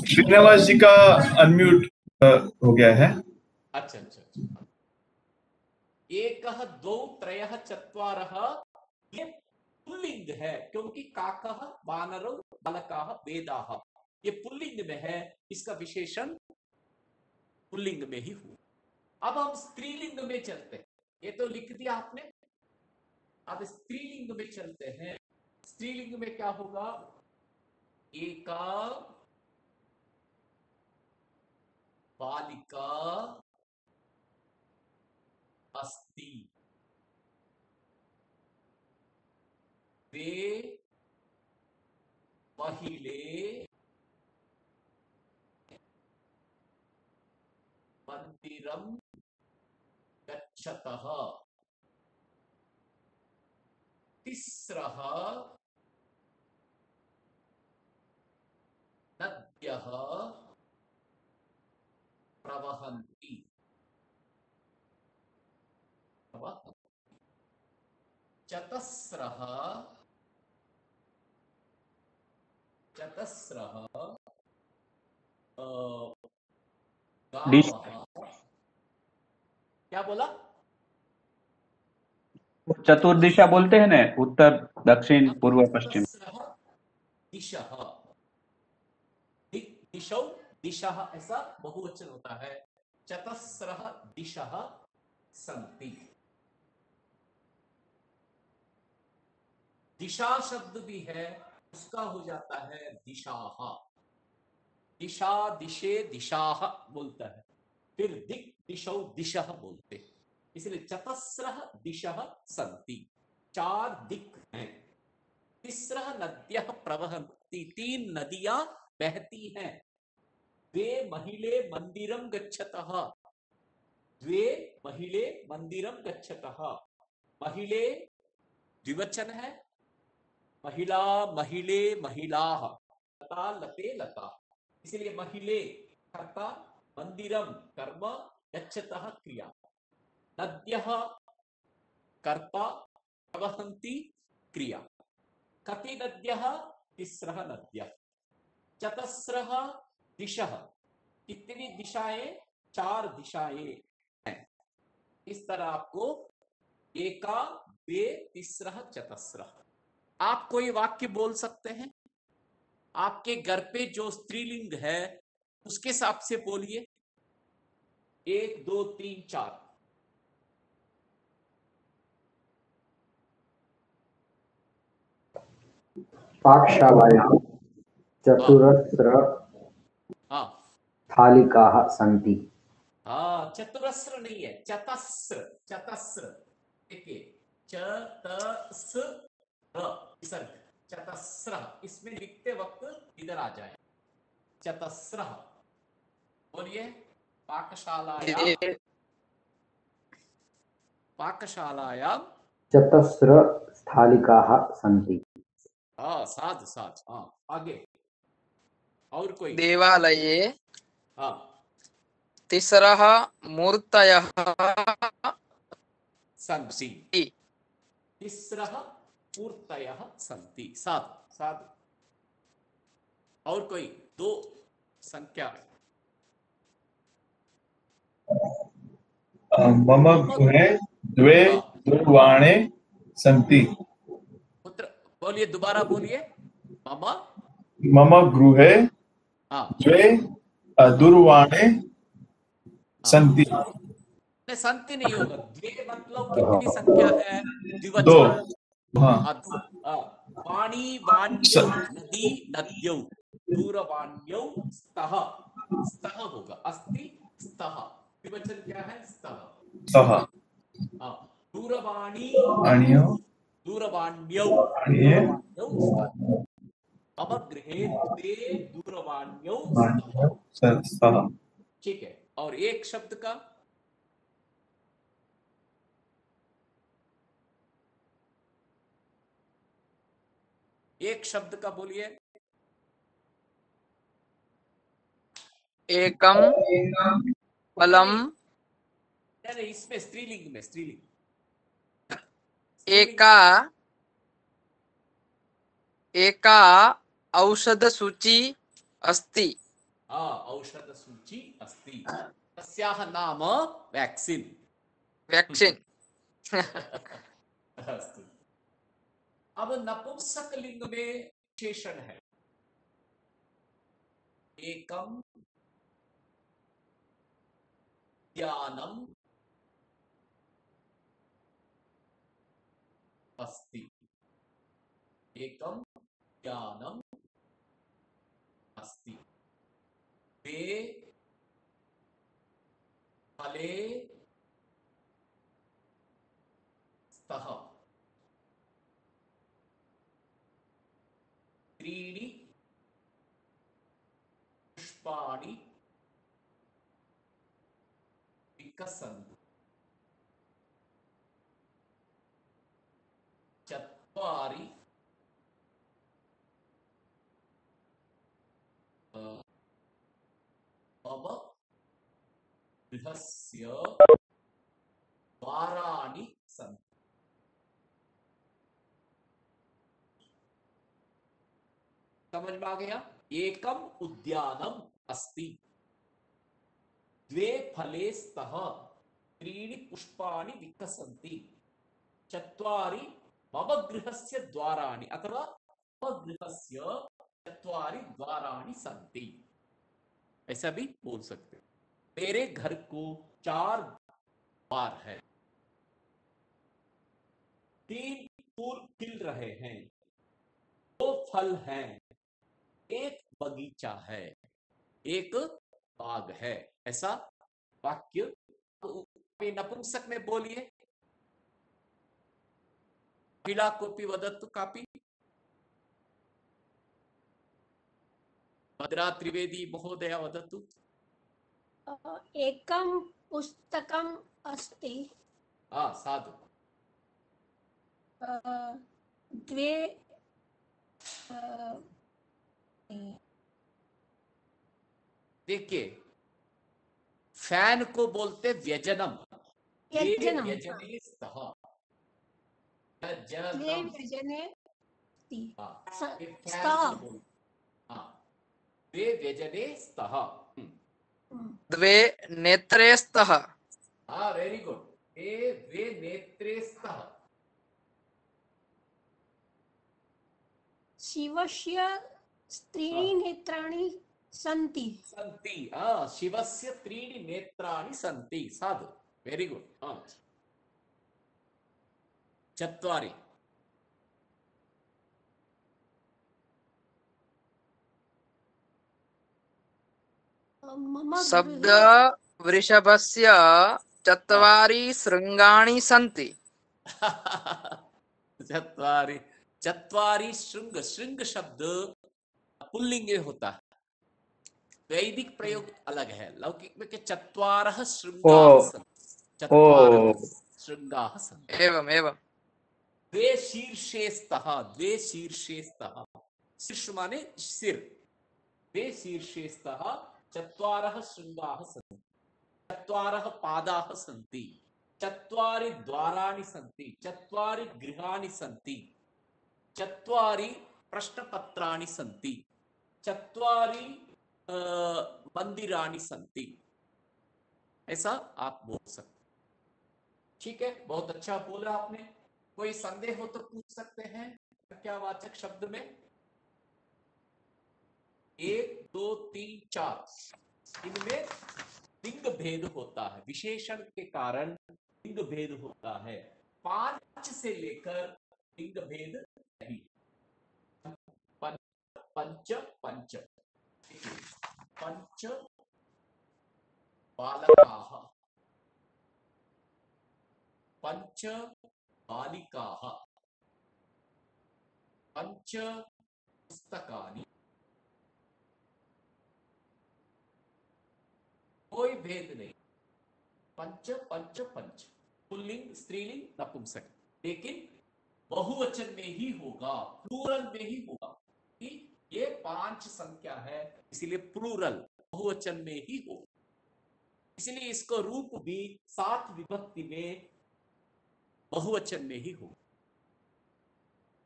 श्रीनिवास जी का अनम्यूट हो गया है। अच्छा अच्छा अच्छा। 1 2 3 4 ये पुल्लिंग है, क्योंकि काकः वानरौ बालकाः वेदाः ये पुल्लिंग में है, इसका विशेषण पुल्लिंग में ही हुआ। अब हम स्त्रीलिंग में चलते हैं। ये तो लिख दिया आपने, अब स्त्रीलिंग में चलते हैं। स्त्रीलिंग में क्या होगा? एका बालिका अस्ति, वे महिले मंदिरं गच्छतः, तिस्रः नद्यः प्रवहन्ति, चतस्रः गावः। क्या बोला? चतुर्दिशा बोलते हैं ना, उत्तर दक्षिण पूर्व पश्चिम। चतस्रः दिशः, दिशौ दिशः ऐसा बहुवचन होता है। चतस्रः दिशः सन्ति। दिशा शब्द भी है, उसका हो जाता है दिशाः। दिशा दिशे दिशाः बोलता है, फिर दिक् दिशौ दिशः बोलते हैं। इसलिए चतस्रः दिशः सन्ति, 4 दिक् हैं। तिस्रः नद्यः प्रवहन्ति, 3 नदियां बहती हैं। द्वे महिले मंदिरं गच्छतः, द्वे महिले मंदिरं गच्छतः। महिले द्विवचन है, महिला महिले महिलाः, लता लते लता, इसलिए महिले कर्ता, मंदिरम कर्म, गच्छतः क्रिया। नद्यः कर्ता, प्रवहन्ति क्रिया। कति नद्यः? तिस्रः नद्यः। चतस्रः दिशः, कितनी दिशाएं? 4 दिशाएं हैं। इस तरह आपको एका द्वे तिस्रः चतस्रः। आप कोई वाक्य बोल सकते हैं, आपके घर पे जो स्त्रीलिंग है उसके हिसाब से बोलिए। 1 2 3 4। पाकशालायां चतुरस्र हाँ स्थालिकाः सन्ति। हाँ, चतुरस्र नहीं है, चतस्र। चतस्र देखिए, चतस्र विसर्ग, चतस्र, इसमें लिखते वक्त इधर आ जाए, चतस्र। बोलिए। पाकशालायां चतस्र स्थालिकाः सन्ति। हाँ, साध साध। हाँ, आगे और कोई? देवालये हाँ, तिस्रः मूर्तयः सन्ति। तिस्रः पूर्तयः सन्ति। साधु साधु। और कोई दो संख्या में मम गृहे द्वे हाँ, दूरवाणे सन्ति। पुत्र बोलिए, दोबारा बोलिए। मम मम गृहे हाँ द्वे दूरवाणे हाँ, सन्ति। नहीं संति नहीं होगा। द्वे मतलब कितनी संख्या है? दो। द्विवचन। हाँ दो। वाणी वाण्यौ, नदी नद्यौ, दूरवाण्यौ, स्तः स्तः होगा। अस्ति स्तः, द्विवचन क्या है? स्तः। सः हाँ, दूरवाणी अन्यो दूरवाण्यौ अन्ये दूरवाण्यौ स्तः। मम गृहे द्वे दूरवाण्यौ स्तः। अन्यो सः। ठीक है। और एक शब्द का बोलिए। एकम फलम नहीं नहीं, इसमें स्त्रीलिंग में, स्त्रीलिंग एका एका औषध सूची अस्ति। औषध सूची अस्ति। तस्याः नाम वैक्सीन। वैक्सीन। अस्तु। अब नपुंसकलिंग में विशेषण है। एकम ज्ञानम अस्ति। एकम ज्ञानम अस्ति। द्वे फले स्तः। त्रीणि पुष्पाणि विकसन्ति। चत्वारि मम गृहस्य द्वाराणि सन्ति। समझ में आ गया? एकम उद्यानम अस्ति, द्वे फले स्तः, त्रीणि पुष्पाणि विकसन्ति, चत्वारि मम गृहस्य द्वाराणि अथवा मम गृहस्य चत्वारि द्वाराणि सन्ति। ऐसा भी बोल सकते हो। मेरे घर को 4 द्वार है, 3 फूल खिल रहे हैं, 2 फल हैं, 1 बगीचा है, 1 बाग है। ऐसा वाक्य नपुंसक में बोलिए। महिला कोपी वदतु कापि। भद्रा त्रिवेदी महोदया वदतु। एकं पुस्तकम् अस्ति। साधु। द्वे देखिए, फैन को बोलते व्यजनम। व्यजनम। व्यजने स्तः। द्वे व्यजने स्तः। द्वे व्यजने स्तः। द्वे नेत्रे स्तः। Very good. द्वे नेत्रे स्तः। शिवस्य त्रीणि नेत्राणि सन्ति। शिवस्य 3 नेत्राणि सन्ति। साधु, वेरी गुड। चत्वारि मम शब्द वृषभस्य 4 शृंगाणि सन्ति। चत्वारि श्रृंग। श्रृंग शब्द पुल्लिंगे होता है, वैदिक प्रयोग अलग है। लौकिक में के चत्वारः शृंगाः सन्ति। चत्वारः शृंगाः सन्ति। एवं एवं। द्वे शीर्षे स्तः। द्वे शीर्षे स्तः। शीर्ष माने सिर। द्वे शीर्षे स्तः, 4 शृंगाः सन्ति, 4 पादाः सन्ति, 4 द्वाराणि सन्ति, 4 गृहाणि सन्ति, चत्वारि प्रश्नपत्राणि सन्ति, चत्वारि मंदिराणि सन्ति, ऐसा आप बोल सकते। ठीक है, बहुत अच्छा बोला आपने। कोई संदेह हो तो पूछ सकते हैं संख्यावाचक शब्द में। 1 2 3 4 इनमें लिंग भेद होता है, विशेषण के कारण लिंग भेद होता है। 5 से लेकर लिंग भेद नहीं। पंच पंच पंच बालकाः, पंच बालिकाः, पंच पुस्तकानि, कोई भेद नहीं। पंच पंच पंच, पुल्लिंग स्त्रीलिंग नपुंसक, लेकिन बहुवचन में ही होगा, प्लूरल में ही होगा कि ये 5 संख्या है, इसीलिए प्लूरल बहुवचन में ही होगा। इसलिए इसको रूप भी 7 विभक्ति में बहुवचन में ही होगा।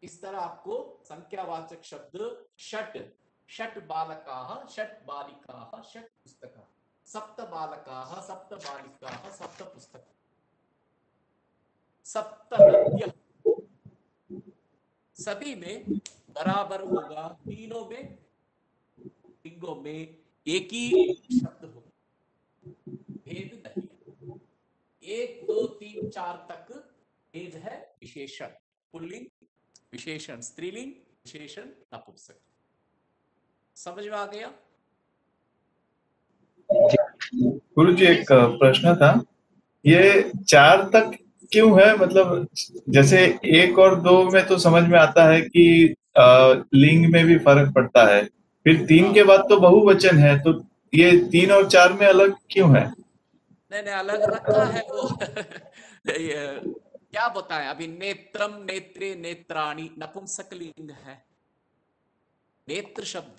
इस तरह आपको संख्यावाचक शब्द षट, षट बालकाः, षट बालिकाः, षट पुस्तकाः, सप्त बालकाः, सप्त बालिकाः, सप्त पुस्तकाः, सप्त नद्यः, सभी में बराबर होगा। तीनों में लिंगों में एक ही शब्द होगा, भेद नहीं। 1 2 3 4 तक भेद है, विशेषण पुल्लिंग, विशेषण स्त्रीलिंग, विशेषण नपुंसक। समझ में आ गया? गुरु जी एक प्रश्न था, ये 4 तक क्यों है? मतलब जैसे 1 और 2 में तो समझ में आता है कि लिंग में भी फर्क पड़ता है, फिर 3 के बाद तो बहुवचन है, तो ये 3 और 4 में अलग क्यों है? नहीं अलग रखा है वो क्या बताएं अभी। नेत्रम, नेत्रे, नेत्राणि नपुंसक लिंग है। नेत्र शब्द,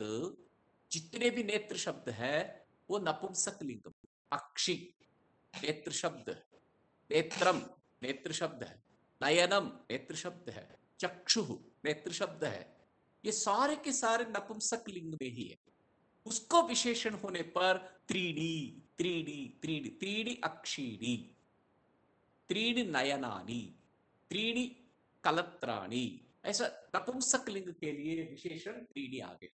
जितने भी नेत्र शब्द है वो नपुंसक लिंग। अक्षि नेत्र शब्द, नेत्रम नेत्र शब्द है, नयनम नेत्र शब्द है, चक्षु नेत्र शब्द है, ये सारे के सारे नपुंसक लिंग में ही है। उसको विशेषण होने पर त्रीणी त्रीणी त्रीणी, त्रीणी अक्षीणी, त्रीणी नयनानि, त्रीणी कलत्राणि, ऐसा नपुंसक लिंग के लिए विशेषण त्रीणी आ गया।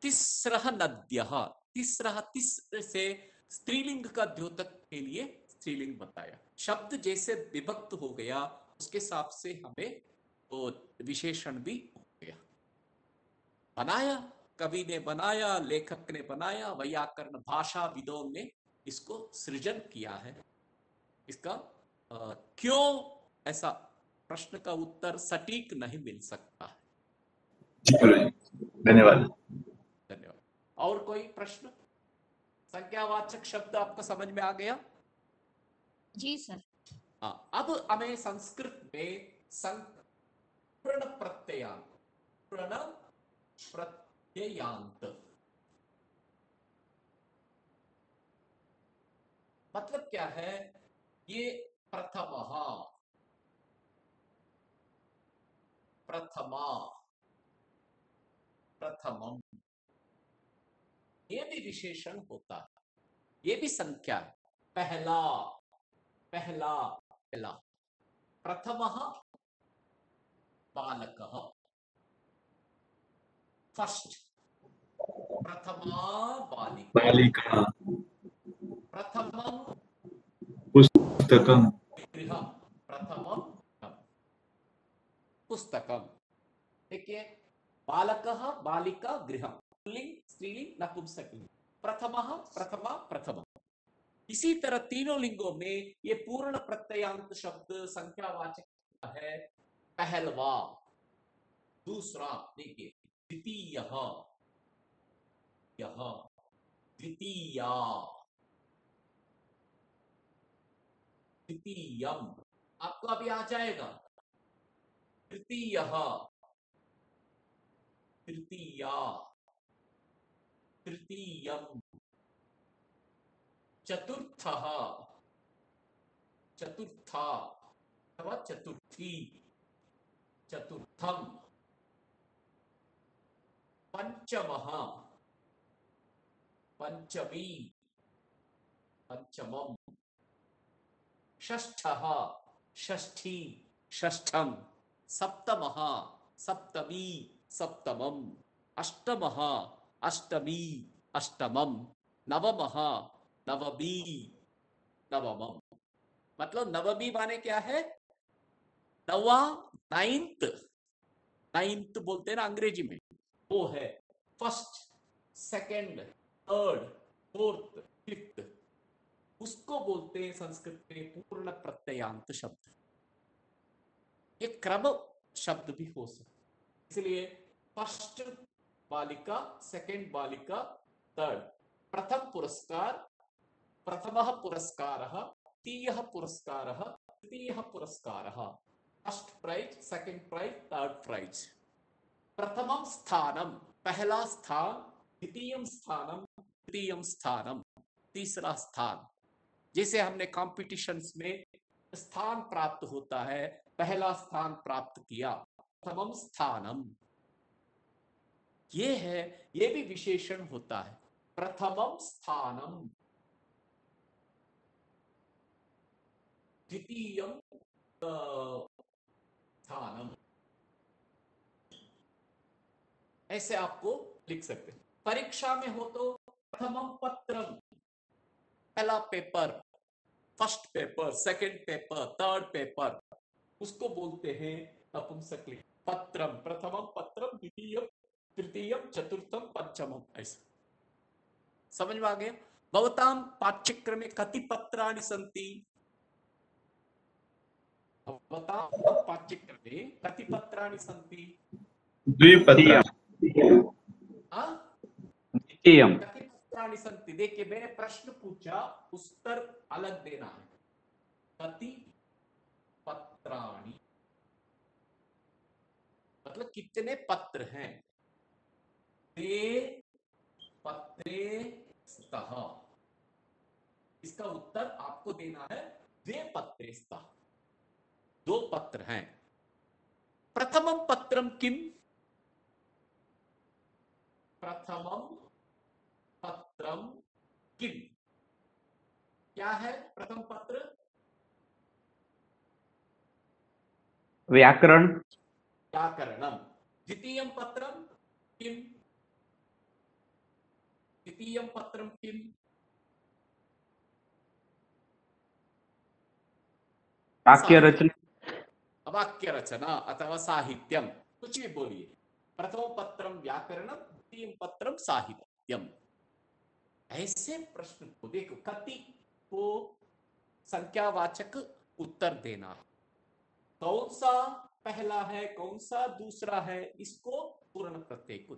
तिस्रः नद्यः, तिस्रः, तिस्र से स्त्रीलिंग का द्योतक के लिए स्त्रीलिंग बताया। शब्द जैसे विभक्त हो गया उसके हिसाब से हमें वो विशेषण भी हो गया। बनाया, कवि ने बनाया, लेखक ने बनाया, वैयाकरण भाषाविदों ने इसको सृजन किया है। इसका क्यों ऐसा प्रश्न का उत्तर सटीक नहीं मिल सकता है। जी गुरु जी, धन्यवाद। धन्यवाद। और कोई प्रश्न? संख्यावाचक शब्द आपको समझ में आ गया? जी सर। हाँ, अब हमें संस्कृत में प्रण प्रत्ययांत, प्रण प्रत्ययान्त मतलब क्या है? ये प्रथमः, प्रथमा, प्रथमम, ये भी विशेषण होता है, ये भी संख्या है। पहला, पहला, पहला। प्रथमः बालकः, फर्स्ट। प्रथमा बालिका, बालिका, प्रथमम पुस्तकम, गृहम, प्रथमम पुस्तकम। देखिए, बालकः, बालिका, गृहम, पुल्लिंग, स्त्रीलिंग, नपुंसकलिंग, प्रथमः, प्रथमा, प्रथमम। इसी तरह तीनों लिंगों में ये पूर्ण प्रत्ययान्त शब्द संख्यावाचक है। पहलवा, दूसरा, देखिए द्वितीयः, यह, द्वितीया, द्वितीयम, आपको अभी आ जाएगा। तृतीयः, तृतीया, तृतीयम, चतुर्थः, चतुर्था अथवा चतुर्थी, चतुर्थम, पंचमः, पंचमी, पंचमम, षष्ठः, षष्ठी, षष्ठम, सप्तमः, सप्तमी, सप्तमम, अष्टमः, अष्टमी, अष्टमम, नवमः, नवमी, नवमम। मतलब नवमी माने क्या है? नवा, नाइन्थ, नाइन्थ बोलते हैं ना अंग्रेजी में, वो है first, second, third, fourth, fifth. उसको बोलते हैं संस्कृत में पूर्ण प्रत्ययांत शब्द। ये क्रम शब्द भी हो सकता, इसलिए फर्स्ट बालिका, सेकंड बालिका, थर्ड, प्रथम पुरस्कार, प्रथमः पुरस्कारः, द्वितीयः पुरस्कारः, तृतीयः पुरस्कारः, first prize, second prize, third prize. प्रथमम स्थानम, पहला स्थान, द्वितीयम स्थानम, तृतीयम स्थानम, तीसरा स्थान। जैसे हमने कॉम्पिटिशन्स में स्थान प्राप्त होता है, पहला स्थान प्राप्त किया, प्रथमम स्थानम। ये है, ये भी विशेषण होता है, प्रथमम स्थानम, द्वितीयम स्थानम। ऐसे आपको लिख सकते हैं। परीक्षा में हो तो प्रथमम पत्रम, पहला paper, first paper, second paper, third paper, उसको बोलते हैं नपुंसकलिंग। पत्रम, प्रथमम पत्रम, द्वितीयम, तृतीयम, चतुर्थम, पंचमम। ऐसा समझ में आ गया? भवतां पाठ्यक्रमे कति पत्राणि सन्ति? भवतां पाठ्यक्रमे कति पत्राणि सन्ति? द्विपत्र। द्वितीयम। कति पत्राणि सन्ति? देखिए, मैंने प्रश्न पूछा, उत्तर अलग देना है। कति पत्राणि मतलब कितने पत्र हैं? द्वे पत्रे स्तः। इसका उत्तर आपको देना है द्वे पत्रे स्तः, दो पत्र हैं। प्रथमम पत्रम किम? प्रथमम पत्रम किम, क्या है प्रथम पत्र? व्याकरण। व्याकरणम। द्वितीयम पत्रम किम? द्वितीयम पत्रम किम? वाक्य रचना। वाक्य रचना अथवा साहित्यम, कुछ भी बोलिए। प्रथम पत्रम व्याकरणम, द्वितीयम पत्रम साहित्यम। ऐसे प्रश्न को देखो, कति को संख्यावाचक उत्तर देना, कौन सा पहला है, कौन सा दूसरा है, इसको पूर्ण प्रत्यय को।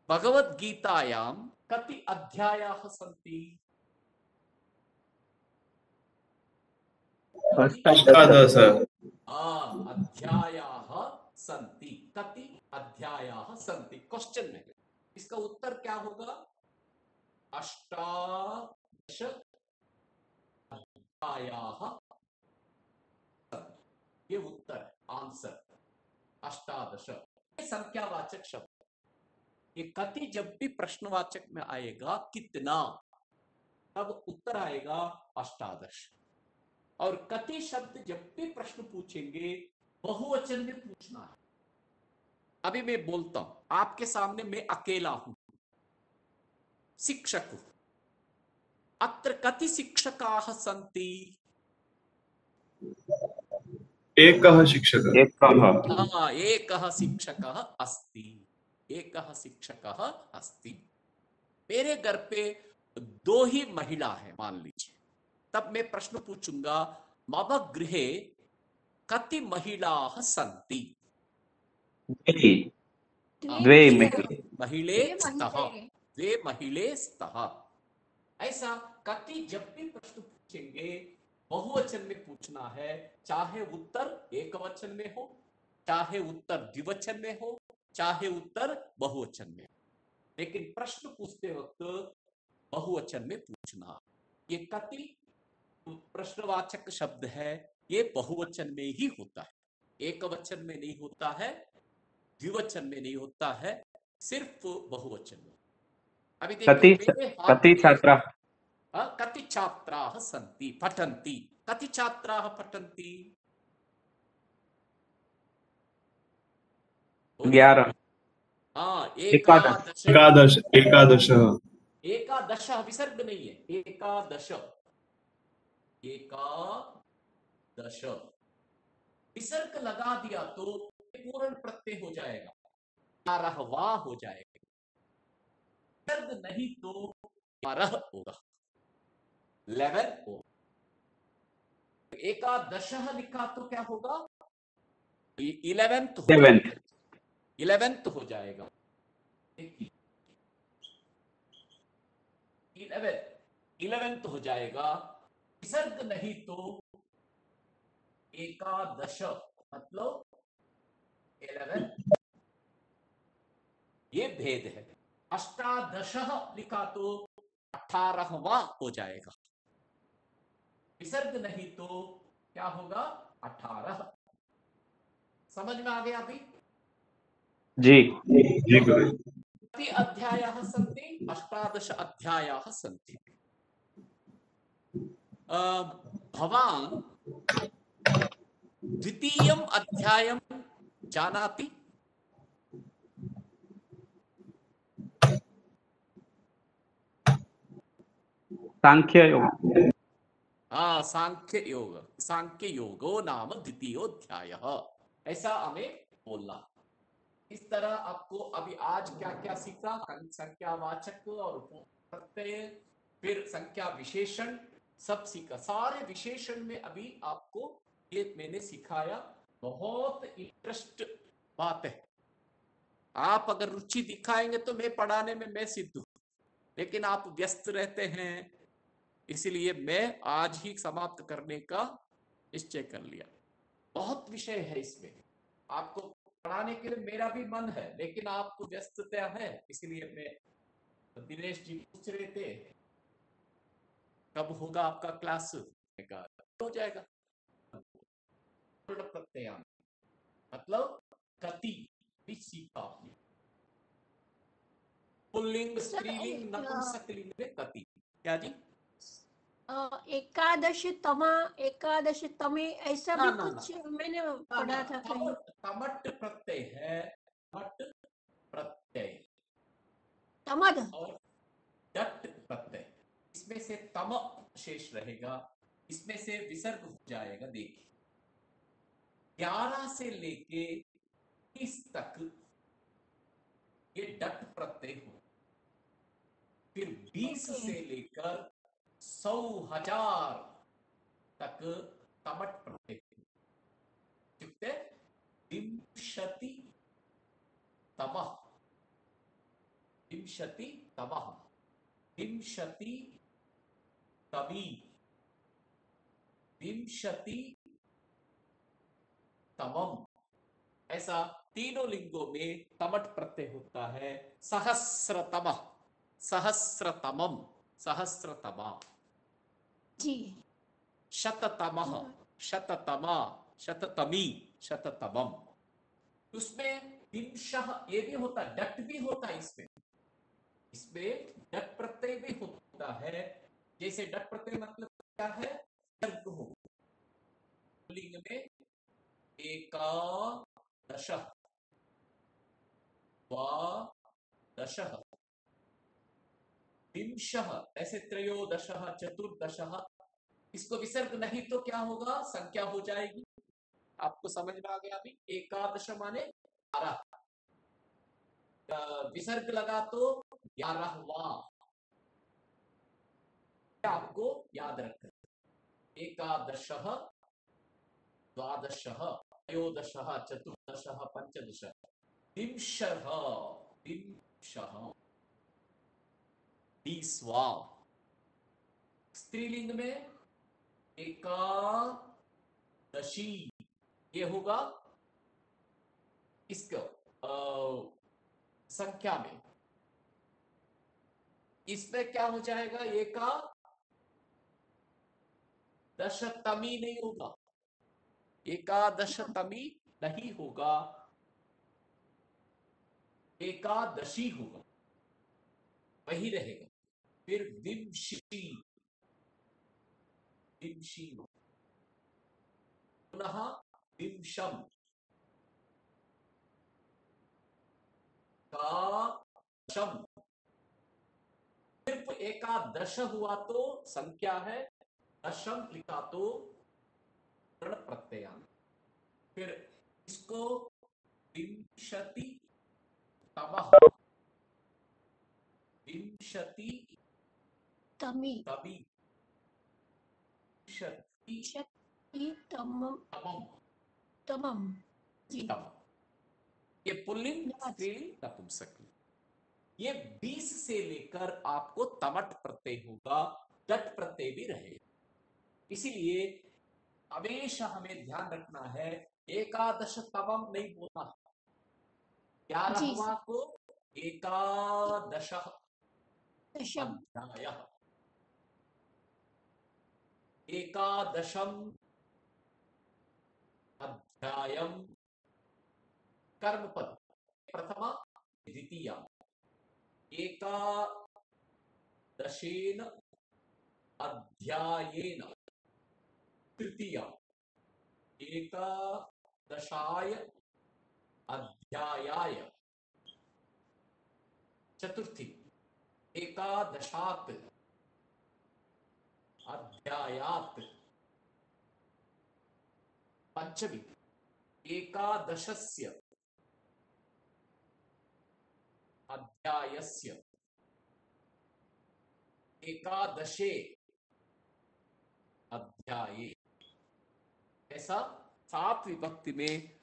भगवद गीतायां कति अध्यायाः सन्ति? अष्टादश। अध्यायाः सन्ति। कति अध्यायाः सन्ति? क्वेश्चन में इसका उत्तर क्या होगा? अष्टादश अध्यायाः। ये उत्तर है, आंसर अष्टादश। ये संख्यावाचक शब्द। ये कति जब भी प्रश्नवाचक में आएगा कितना, तब उत्तर आएगा अष्टादश। और कति शब्द जब भी प्रश्न पूछेंगे बहुवचन में पूछना है। अभी मैं बोलता हूं, आपके सामने मैं अकेला हूं, शिक्षक हूं। अत्र कति शिक्षकाः सन्ति? एकः शिक्षकः। एकः शिक्षकः अस्ति। एकः शिक्षकः अस्ति। मेरे घर पे दो ही महिला है मान लीजिए, तब मैं प्रश्न पूछूंगा, मम गृहे कति महिलाः सन्ति? द्वे महिले स्तः। द्वे महिले स्तः। ऐसा कति जब भी प्रश्न पूछेंगे बहुवचन में पूछना है, चाहे उत्तर एक वचन में हो, चाहे उत्तर द्विवचन में हो, चाहे उत्तर बहुवचन में हो। लेकिन प्रश्न पूछते वक्त बहुवचन में पूछना। ये कति प्रश्नवाचक शब्द है, ये बहुवचन में ही होता है, एक वचन में नहीं होता है। द्विवचन में नहीं होता है, सिर्फ बहुवचन में। अभी कति देखिए मेरे हाथ कति में छात्रा कति छात्राः सन्ति पठन्ति, कति छात्राः पठन्ति? 11 एकादश एकादश एकादश एकादश विसर्ग नहीं है, एकादश एकादश विसर्ग लगा दिया तो पूर्ण प्रत्यय हो जाएगा, 11वां हो जाएगा। विसर्ग नहीं तो 12 होगा, 11 होगा। एकादश लिखा तो क्या होगा? 11th हो जाएगा, 11th हो जाएगा। 11th हो जाएगा। विसर्ग नहीं तो एकादश मतलब 11, ये भेद है। अष्टादश लिखा तो 18वां हो जाएगा, विसर्ग नहीं तो क्या होगा? 18। समझ में आ गया अभी? जी गुरु। कति अध्यायाः सन्ति? 18 अध्यायाः सन्ति। भवान् द्वितीयम् अध्यायं जानाति? सांख्य योग। सांख्य योग, सांख्य योगो नाम द्वितीयोऽध्यायः, ऐसा हमें बोलना। इस तरह आपको अभी आज क्या क्या सीखा? संख्यावाचक और प्रत्यय, फिर संख्या विशेषण सब सीखा। सारे विशेषण में अभी आपको ये मैंने सिखाया। बहुत इंटरेस्ट बात है। आप अगर रुचि दिखाएंगे तो मैं पढ़ाने में मैं सिद्ध हूं, लेकिन आप व्यस्त रहते हैं, इसीलिए मैं आज ही समाप्त करने का निश्चय कर लिया। बहुत विषय है इसमें, आपको पढ़ाने के लिए मेरा भी मन है, लेकिन आपको व्यस्तता है, इसलिए मैं दिनेश जी पूछ रहे थे कब होगा आपका क्लास? हो जाएगा। प्रत्यय मतलब कति भी सीखा आपने, पुल्लिंग, स्त्रीलिंग, नपुंसकलिंग में कति। क्या जी? एकादश तमा, एकादश तमे, ऐसा भी ना, कुछ मैंने पढ़ा था कहीं। तमट प्रत्यय है, तमट प्रत्यय तमद और डट प्रत्यय। इसमें से तम शेष रहेगा, इसमें से विसर्ग हो जाएगा। देखिए 11 से लेके 30 तक ये डट प्रत्यय हो, फिर 20 से लेकर 100,000 तक तमट प्रत्यय। विंशति तमः, विंशति तमः, विंशति तमी, विंशति तमम, ऐसा तीनों लिंगों में तमट प्रत्यय होता है। सहस्रतमः, सहस्रतमम, सहस्रतमा, जी, शततमः, शततमा, शततमी, शततमम। उसमें विंशः ये भी होता है, डट भी होता है इसमें डट प्रत्यय भी होता है। जैसे डट प्रत्यय मतलब क्या है? वर्ग हो। लिंग में एकादश, द्वादश, विंशः, ऐसे त्रयोदश, चतुर्दश। इसको विसर्ग नहीं तो क्या होगा? संख्या हो जाएगी। आपको समझ में आ गया अभी? एकादश माने 12, विसर्ग लगा तो 11वां। आपको याद रखना, एकादश, द्वादश, त्रयोदश, चतुर्दश, पंचदश, विंशः, विंशः 20वां। स्त्रीलिंग में एकादशी, ये होगा इसको संख्या में। इसमें क्या हो जाएगा? एकादशतमी नहीं होगा, एकादशतमी नहीं होगा, एकादशी होगा, वही रहेगा। फिर विंशी, विंशी, पुनः विंशम, काशम। सिर्फ एकादश हुआ तो संख्या है, दशम लिखा तो वर्ण प्रत्ययान। फिर इसको विंशति तमः, विंशति तमी तमी, विंशति शक्ति तमम तमम, तमम जी तम। ये पुल्लिंग, धन्यवाद। स्त्रीलिंग, नपुंसकलिंग। ये 20 से लेकर आपको तमट प्रत्यय होगा, डट प्रत्यय भी रहेगा। इसीलिए हमेशा हमें ध्यान रखना है, एकादश तमम नहीं बोलना, जी 11वां को एकादश दशम अध्यायः, एकादशम अध्यायम, कर्मपद प्रथमा द्वितीया, एकादशेन अध्यायेन तृतीया, एकादशाय अध्यायाय चतुर्थी, एकादशात् अध्यायात् पंचमी, एकादशस्य अध्यायस्य, एकादशे अध्याये। ऐसा 7 विभक्ति में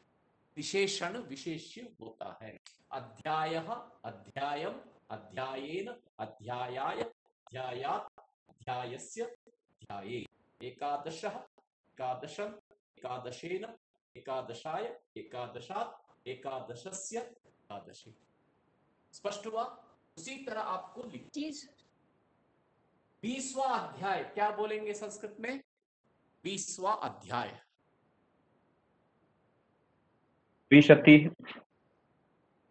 विशेषण विशेष्य होता है। अध्यायः, अध्यायम, अध्यायेन, अध्यायाय, अध्यायात्, अध्यायस्य, अध्याये। एकादशः, एकादशम, एकादशेन, एकादशाय, एकादशात्, एकादशस्य, एकादशे। स्पष्ट हुआ? उसी तरह आपको लिख, जी सर 20वां अध्याय क्या बोलेंगे संस्कृत में? 20वां अध्याय, विंशति,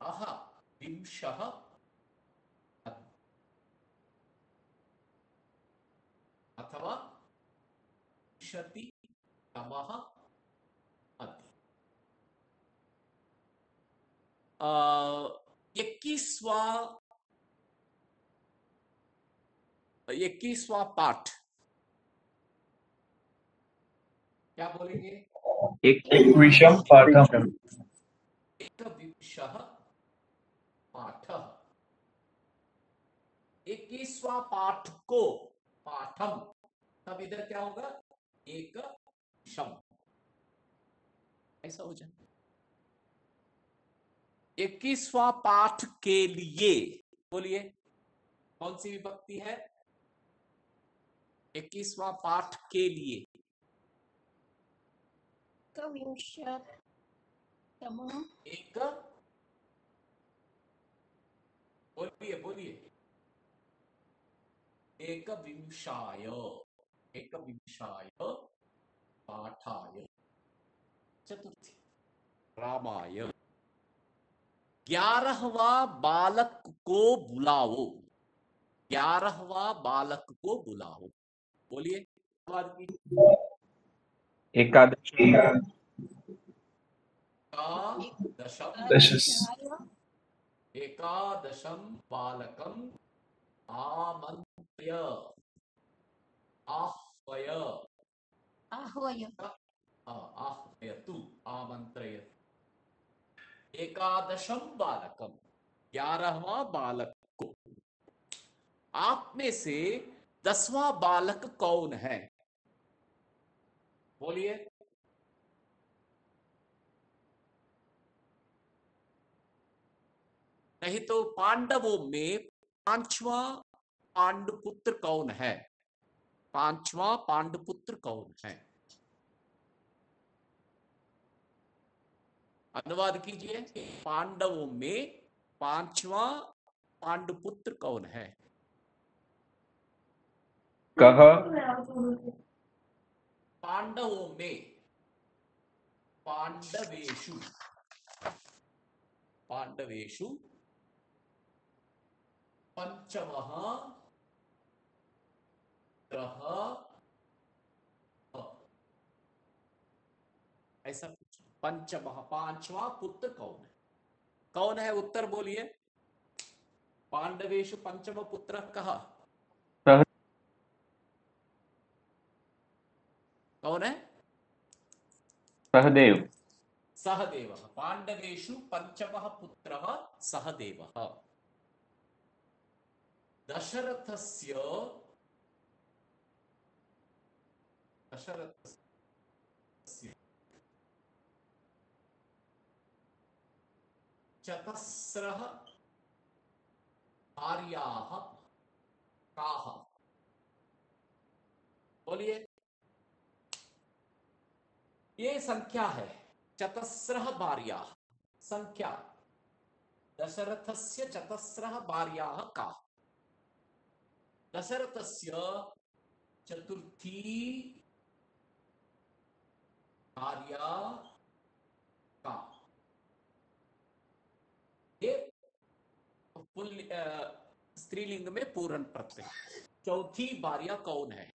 आहा, विंशः अथवा विंशति तमः अध्याय। 21वां पाठ क्या बोलेंगे? एकविंशम पाठम। एकविंशः पाठः। 21वां पाठ को पाठम, तब इधर क्या होगा? एक शम, ऐसा हो जाए। 21वां पाठ के लिए बोलिए कौन सी विभक्ति है? 21वां पाठ के लिए कविंशतमः एक, बोलिए बोलिए, एकविंशाय, एकविंशाय पाठाय चतुर्थी, रामाय। 11वां बालक को बुलाओ, 11वां बालक को बुलाओ। बोलिए बाद की। एकादशी, एकादशम, एकादशाय एकादशम बालकम आमंत्र्य, आह्वय, आह्वय आह्वयतु, आमंत्रयतु। एकादशम बालकम, 11वां बालक को। आप में से 10वां बालक कौन है? बोलिए। नहीं तो पांडवों में 5वां पांडुपुत्र कौन है? 5वां पांडुपुत्र कौन है? अनुवाद कीजिए। पांडवों में 5वां पांडुपुत्र कौन है? कह, पांडवों में, पांडवेषु, पांडवेषु पंचमः ऐसा कुछ। पंचमः, पांचवा पुत्र कौन है? उत्तर बोलिए। पांडवेषु पंचम पुत्र कह कौन है? सहदेव। सहदेवः। पांडवेषु पंचमः पुत्रः सहदेवः। दशरथस्य चतस्रः भार्याः काः? बोलिए। ये संख्या है, चतस्रः भार्याः संख्या। दशरथस्य चतस्रः भार्याः काः? दशरथस्य चतुर्थी भार्या का। ये स्त्रीलिंग में पूर्ण प्रत्यय। चौथी भार्या कौन है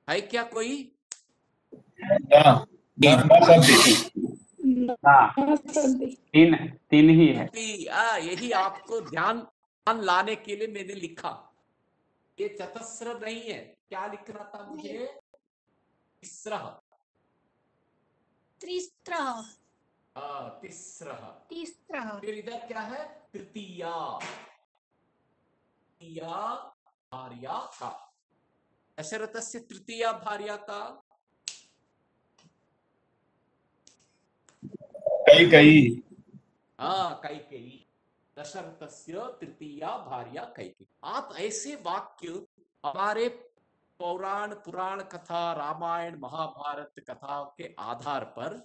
क्या कोई? तीन ही है। यही आपको ध्यान लाने के लिए मैंने लिखा। ये चतस्र नहीं है, क्या लिखना था मुझे? तिस्रः। त्रिस्रः। तिस्रः। फिर इधर क्या है? तृतीया भार्या का। दशरथस्य तृतीया भार्या का कैकेयी। कैकेयी। दशरथस्य तृतीया भार्या कैकेयी। आप ऐसे वाक्य हमारे पुराण कथा, रामायण महाभारत कथा के आधार पर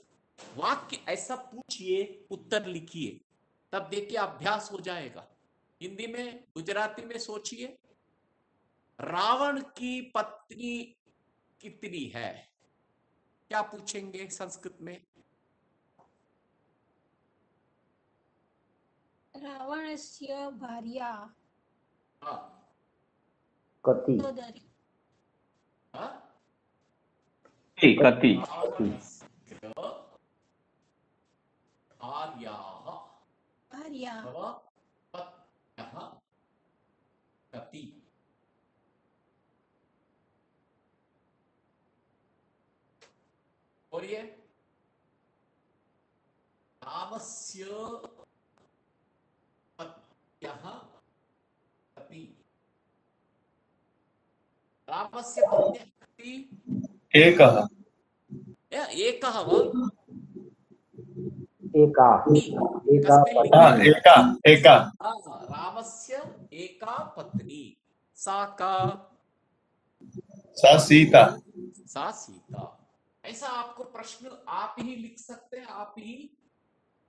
वाक्य ऐसा पूछिए, उत्तर लिखिए, तब देखिए अभ्यास हो जाएगा। हिंदी में, गुजराती में सोचिए, रावण की पत्नी कितनी है? क्या पूछेंगे संस्कृत में? रावणस्य भार्या कति। कति। भार्या कति। बोलिए। रामस्य पत्न्यः कति? रामस्य पत्न्यः कति? एकः। एकः वा? एका। रामस्य एका पत्नी। सा का? सा सीता। ऐसा आपको प्रश्न आप ही लिख सकते हैं, आप ही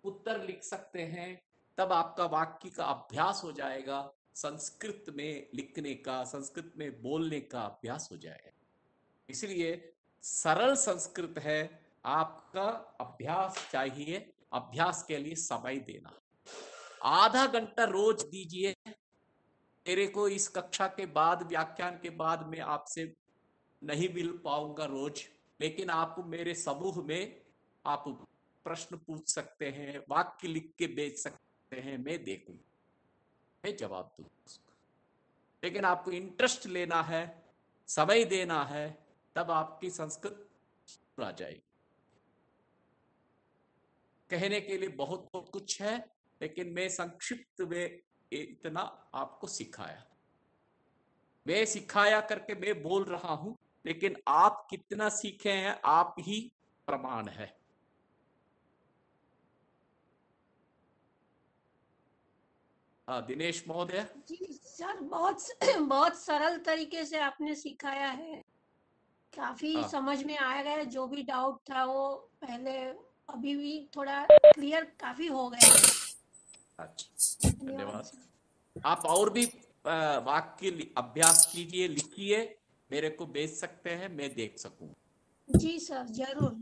उत्तर लिख सकते हैं, तब आपका वाक्य का अभ्यास हो जाएगा। संस्कृत में लिखने का, संस्कृत में बोलने का अभ्यास हो जाएगा। इसलिए सरल संस्कृत है, आपका अभ्यास चाहिए। अभ्यास के लिए समय देना, आधा घंटा रोज दीजिए। मेरे को इस कक्षा के बाद, व्याख्यान के बाद मैं आपसे नहीं मिल पाऊंगा रोज, लेकिन आप मेरे समूह में आप प्रश्न पूछ सकते हैं, वाक्य लिख के भेज सकते हैं, मैं देखूंगा, मैं जवाब दूंगा। लेकिन आपको इंटरेस्ट लेना है, समय देना है, तब आपकी संस्कृत आ जाएगी। कहने के लिए बहुत कुछ है, लेकिन मैं संक्षिप्त में इतना आपको सिखाया। मैं सिखाया करके मैं बोल रहा हूं, लेकिन आप कितना सीखे हैं आप ही प्रमाण है। दिनेश महोदय। जी सर, बहुत सरल तरीके से आपने सिखाया है। काफी समझ में आ गया। जो भी डाउट था वो पहले, अभी भी थोड़ा क्लियर काफी हो गया है। अच्छा, धन्यवाद। आप और भी वाक्य अभ्यास कीजिए, लिखिए, मेरे को भेज सकते हैं, मैं देख सकूं। जी सर, जरूर।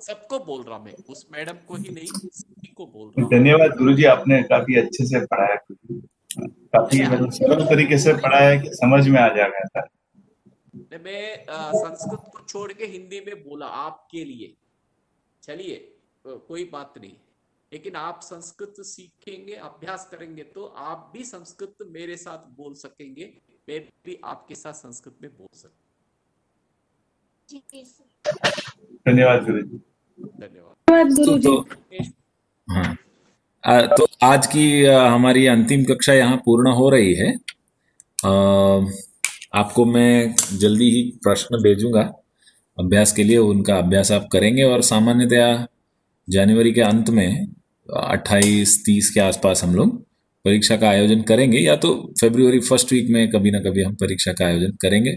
सबको बोल रहा मैं, उस मैडम को ही नहीं, को बोल रहा हूँ। धन्यवाद गुरुजी, आपने काफी अच्छे से पढ़ाया, काफी मतलब सरल तरीके से पढ़ाया कि समझ में आ जाएगा था। मैं संस्कृत को छोड़ के हिंदी में बोला आपके लिए, चलिए कोई बात नहीं, लेकिन आप संस्कृत सीखेंगे, अभ्यास करेंगे तो आप भी संस्कृत मेरे साथ बोल सकेंगे, मैं भी आपके साथ संस्कृत में बोल सकता जी धन्यवाद गुरुजी। धन्यवाद। तो हाँ, तो आज की हमारी अंतिम कक्षा यहाँ पूर्ण हो रही है। आपको मैं जल्दी ही प्रश्न भेजूंगा अभ्यास के लिए, उनका अभ्यास आप करेंगे और सामान्यतया जनवरी के अंत में 28-30 के आसपास हम लोग परीक्षा का आयोजन करेंगे, या तो फरवरी फर्स्ट वीक में कभी ना कभी हम परीक्षा का आयोजन करेंगे।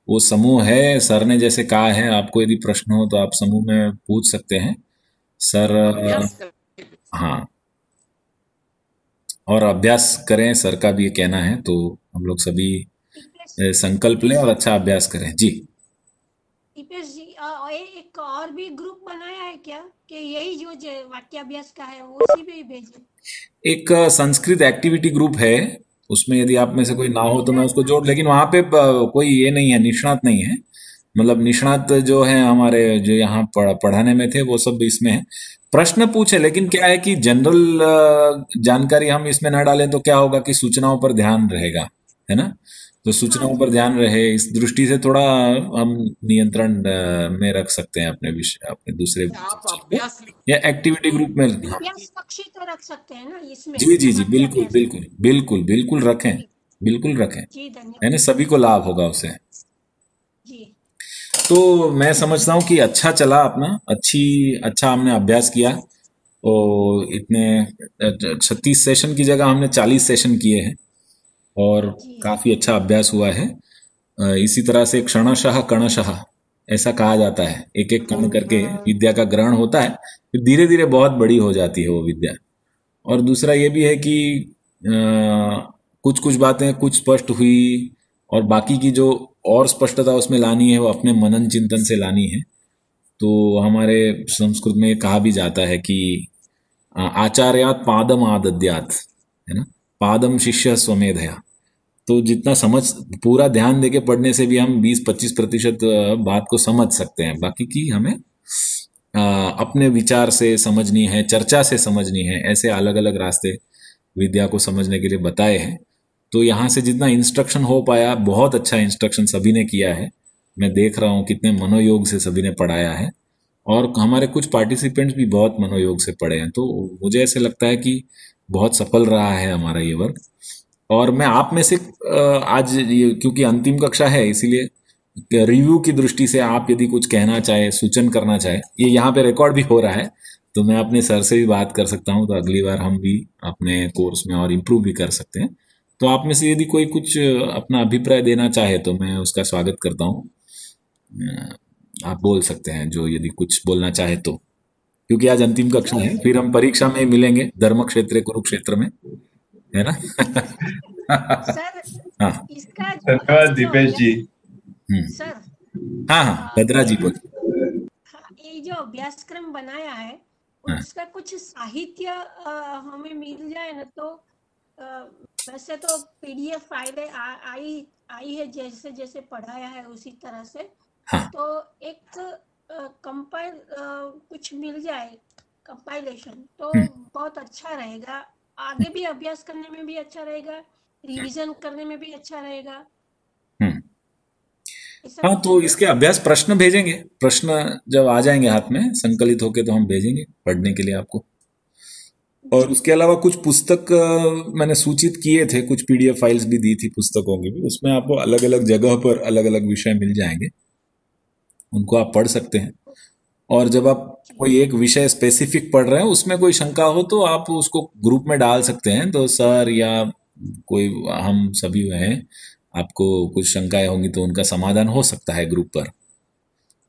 वो समूह है, सर ने जैसे कहा है, आपको यदि प्रश्न हो तो आप समूह में पूछ सकते हैं सर। हाँ, और अभ्यास करें, सर का भी ये कहना है, तो हम लोग सभी संकल्प लें और अच्छा अभ्यास करें। जी दीपेश जी, एक और भी ग्रुप बनाया है क्या कि यही जो वाक्याभ्यास का है उसी पे ही भेजें? एक संस्कृत एक्टिविटी ग्रुप है, उसमें यदि आप में से कोई ना हो तो मैं उसको जोड़, लेकिन वहाँ पे कोई ये नहीं है, निष्णात नहीं है, मतलब निष्णात जो है हमारे जो यहाँ पढ़ाने में थे वो सब इसमें है। प्रश्न पूछे, लेकिन क्या है कि जनरल जानकारी हम इसमें ना डालें तो क्या होगा कि सूचनाओं पर ध्यान रहेगा, है ना, तो सूचनाओं पर ध्यान रहे, इस दृष्टि से थोड़ा हम नियंत्रण में रख सकते हैं अपने विषय, अपने दूसरे अभ्यास या एक्टिविटी ग्रुप में। अभ्यास पक्षी तो रख सकते हैं ना इसमें? जी जी जी, बिल्कुल बिल्कुल बिल्कुल बिल्कुल रखें, बिल्कुल रखें, जी धन्यवाद, है ना, सभी को लाभ होगा उससे। जी तो मैं समझता हूँ कि अच्छा चला अपना, अच्छा हमने अभ्यास किया, और इतने 36 सेशन की जगह हमने 40 सेशन किए हैं और काफी अच्छा अभ्यास हुआ है। इसी तरह से क्षणशः कणशः ऐसा कहा जाता है, एक एक कण करके विद्या का ग्रहण होता है, फिर धीरे धीरे बहुत बड़ी हो जाती है वो विद्या। और दूसरा ये भी है कि कुछ कुछ बातें कुछ स्पष्ट हुई, और बाकी की जो और स्पष्टता उसमें लानी है वो अपने मनन चिंतन से लानी है। तो हमारे संस्कृत में कहा भी जाता है कि आचार्यात पादम आदद्यात, है ना, पादम शिष्य स्वमेधया। तो जितना समझ, पूरा ध्यान देके पढ़ने से भी हम 20-25% बात को समझ सकते हैं, बाकी की हमें अपने विचार से समझनी है, चर्चा से समझनी है, ऐसे अलग अलग रास्ते विद्या को समझने के लिए बताए हैं। तो यहाँ से जितना इंस्ट्रक्शन हो पाया, बहुत अच्छा इंस्ट्रक्शन सभी ने किया है, मैं देख रहा हूँ कितने मनोयोग से सभी ने पढ़ाया है, और हमारे कुछ पार्टिसिपेंट्स भी बहुत मनोयोग से पढ़े हैं। तो मुझे ऐसे लगता है कि बहुत सफल रहा है हमारा ये वर्क। और मैं आप में से आज क्योंकि अंतिम कक्षा है, इसीलिए रिव्यू की दृष्टि से आप यदि कुछ कहना चाहे, सूचन करना चाहे, ये यहाँ पे रिकॉर्ड भी हो रहा है, तो मैं अपने सर से भी बात कर सकता हूँ, तो अगली बार हम भी अपने कोर्स में और इम्प्रूव भी कर सकते हैं। तो आप में से यदि कोई कुछ अपना अभिप्राय देना चाहे तो मैं उसका स्वागत करता हूँ, आप बोल सकते हैं जो यदि कुछ बोलना चाहे तो, क्योंकि आज अंतिम कक्षा है, फिर हम परीक्षा में मिलेंगे, धर्म क्षेत्र कुरुक्षेत्र में, है ना। सर, हाँ इसका धन्यवाद दीपेश जी। सर, हाँ हाँ भद्रा जी बोल। ये जो अभ्यासक्रम बनाया है उसका कुछ साहित्य हमें मिल जाए ना, तो वैसे तो PDF फाइलें आई है, जैसे जैसे पढ़ाया है उसी तरह से। हाँ। तो एक कंपाइल कुछ मिल जाए, कंपाइलेशन, तो बहुत अच्छा रहेगा, आगे भी अभ्यास करने में भी अच्छा रहेगा, रिवीजन करने में भी अच्छा रहेगा। हाँ, तो इसके अभ्यास प्रश्न भेजेंगे, प्रश्न जब आ जाएंगे हाथ में संकलित होके तो हम भेजेंगे पढ़ने के लिए आपको। और उसके अलावा कुछ पुस्तक मैंने सूचित किए थे, कुछ PDF फाइल्स भी दी थी पुस्तकों की भी, उसमें आपको अलग अलग जगह पर अलग अलग विषय मिल जाएंगे, उनको आप पढ़ सकते हैं। और जब आप कोई एक विषय स्पेसिफिक पढ़ रहे हैं, उसमें कोई शंका हो तो आप उसको ग्रुप में डाल सकते हैं, तो सर या कोई हम सभी हैं, आपको कुछ शंकाएं होंगी तो उनका समाधान हो सकता है ग्रुप पर।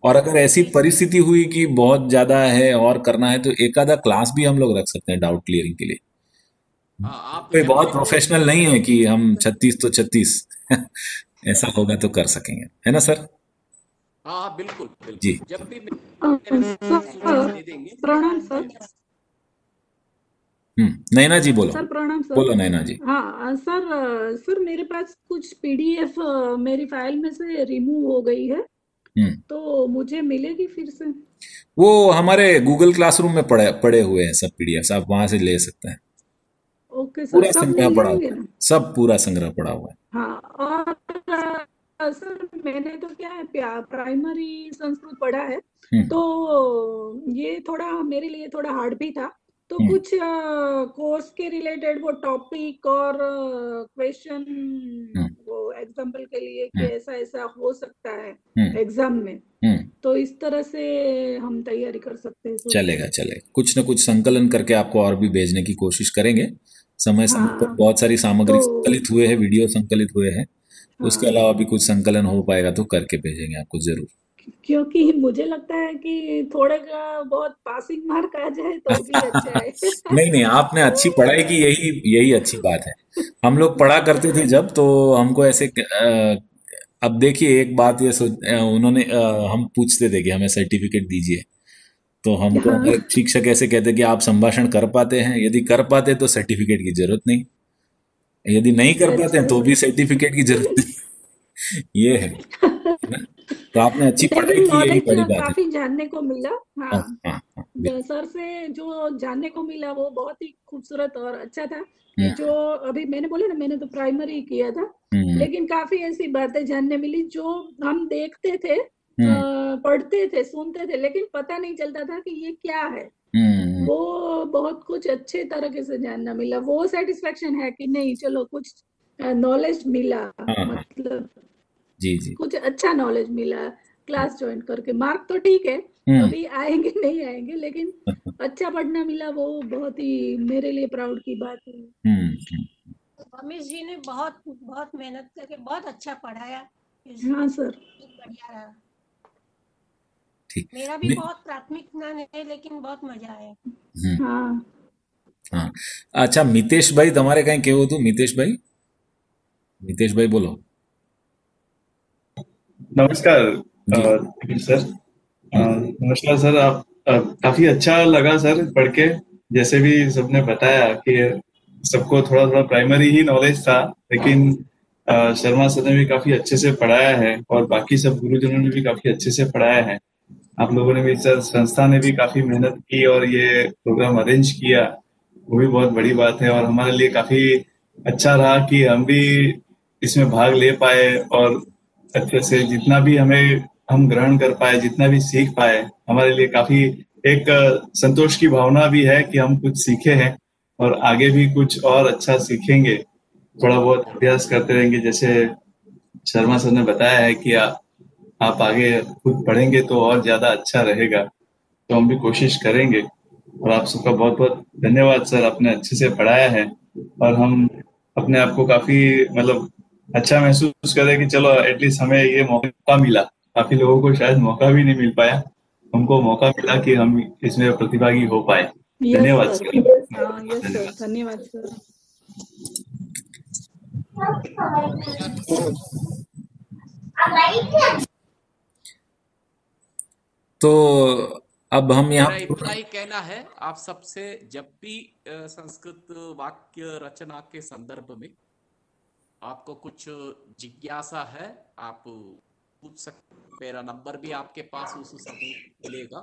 और अगर ऐसी परिस्थिति हुई कि बहुत ज्यादा है और करना है, तो एक आधा क्लास भी हम लोग रख सकते हैं डाउट क्लियरिंग के लिए। कोई बहुत प्रोफेशनल नहीं है कि हम 36 तो 36 ऐसा होगा तो कर सकेंगे, है ना सर? हाँ बिल्कुल बिल्कुल। जी जब भी प्रणाम सर। नैना जी बोलो। सर प्रणाम सर। बोलो नैना जी। हाँ सर मेरे पास कुछ पीडीएफ मेरी फाइल में से रिमूव हो गई है, तो मुझे मिलेगी फिर से? वो हमारे गूगल क्लासरूम में पड़े हुए हैं सब पीडीएफ, आप वहां से ले सकते हैं। ओके सर, पूरा सब संग्रह मिल पड़ा जाएंगे हुआ है, ना? सब पूरा संग्रह पड़ा हुआ है। हाँ, और सर मैंने तो क्या है प्राइमरी संस्कृत पढ़ा है, तो ये थोड़ा मेरे लिए थोड़ा हार्ड भी था, तो कुछ कोर्स के रिलेटेड वो टॉपिक और क्वेश्चन वो एग्जाम्पल के लिए कि ऐसा ऐसा हो सकता है एग्जाम में, तो इस तरह से हम तैयारी कर सकते हैं सर? चलेगा, कुछ न कुछ संकलन करके आपको और भी भेजने की कोशिश करेंगे। समय पर बहुत सारी सामग्री संकलित हुए हैं, वीडियो संकलित हुए हैं, उसके अलावा भी कुछ संकलन हो पाएगा तो करके भेजेंगे आपको जरूर। क्योंकि मुझे लगता है कि थोड़े का बहुत पासिंग मार्क आ जाए तो भी अच्छा है। नहीं, आपने अच्छी पढ़ाई की, यही अच्छी बात है। हम लोग पढ़ा करते थे जब, तो हमको ऐसे अब देखिए एक बात ये उन्होंने हम पूछते थे कि हमें सर्टिफिकेट दीजिए, तो हमको हमारे शिक्षक ऐसे कहते कि आप संभाषण कर पाते हैं, यदि कर पाते तो सर्टिफिकेट की जरूरत नहीं, यदि नहीं कर पाते हैं तो भी सर्टिफिकेट की जरूरत नहीं। ये है ना? तो आपने अच्छी पढ़ाई की, यही बड़ी बात है। काफी जानने को मिला। हाँ, सर से जो जानने को मिला वो बहुत ही खूबसूरत और अच्छा था। जो अभी मैंने बोला ना, मैंने तो प्राइमरी किया था, लेकिन काफी ऐसी बातें जानने मिली जो हम देखते थे, पढ़ते थे, सुनते थे, लेकिन पता नहीं चलता था कि ये क्या है। वो बहुत कुछ अच्छे तरीके से जानना मिला। वो सेटिस्फेक्शन है कि नहीं, चलो कुछ नॉलेज मिला, मतलब जी कुछ अच्छा नॉलेज मिला क्लास ज्वाइन करके। मार्क तो ठीक है, अभी आएंगे नहीं आएंगे, लेकिन अच्छा पढ़ना मिला, वो बहुत ही मेरे लिए प्राउड की बात है। रमेश जी ने बहुत मेहनत करके बहुत अच्छा पढ़ाया। हाँ सर, बढ़िया रहा। ठीक। मेरा भी बहुत प्राथमिक ज्ञान है, लेकिन बहुत मजा आया। हाँ, अच्छा मितेश भाई તમારે કઈ કહેવું હતું? મિતેશ ભાઈ બોલો। नमस्कार सर। नमस्कार सर, आप काफी अच्छा लगा सर पढ़ के। जैसे भी सबने बताया कि सबको थोड़ा थोड़ा प्राइमरी ही नॉलेज था, लेकिन शर्मा सर ने भी काफी अच्छे से पढ़ाया है और बाकी सब गुरुजनों ने भी काफी अच्छे से पढ़ाया है। आप लोगों ने भी सर, संस्था ने भी काफी मेहनत की और ये प्रोग्राम अरेंज किया, वो भी बहुत बड़ी बात है। और हमारे लिए काफी अच्छा रहा कि हम भी इसमें भाग ले पाए और अच्छे से जितना भी हम ग्रहण कर पाए, जितना भी सीख पाए, हमारे लिए काफी एक संतोष की भावना भी है कि हम कुछ सीखे हैं और आगे भी कुछ और अच्छा सीखेंगे। थोड़ा बहुत अभ्यास करते रहेंगे, जैसे शर्मा सर ने बताया है कि आप आगे खुद पढ़ेंगे तो और ज्यादा अच्छा रहेगा, तो हम भी कोशिश करेंगे। और आप सबका बहुत बहुत धन्यवाद सर, आपने अच्छे से पढ़ाया है और हम अपने आप को काफी मतलब अच्छा महसूस करें कि चलो एटलीस्ट हमें ये मौका मिला। काफी लोगों को शायद मौका भी नहीं मिल पाया, हमको मौका मिला कि हम इसमें प्रतिभागी हो पाए। धन्यवाद सर। धन्यवाद सर। तो अब हम यहाँ इतना ही कहना है आप सबसे, जब भी संस्कृत वाक्य रचना के संदर्भ में आपको कुछ जिज्ञासा है, आप पूछ सकते। मेरा नंबर भी आपके पास उस समय मिलेगा,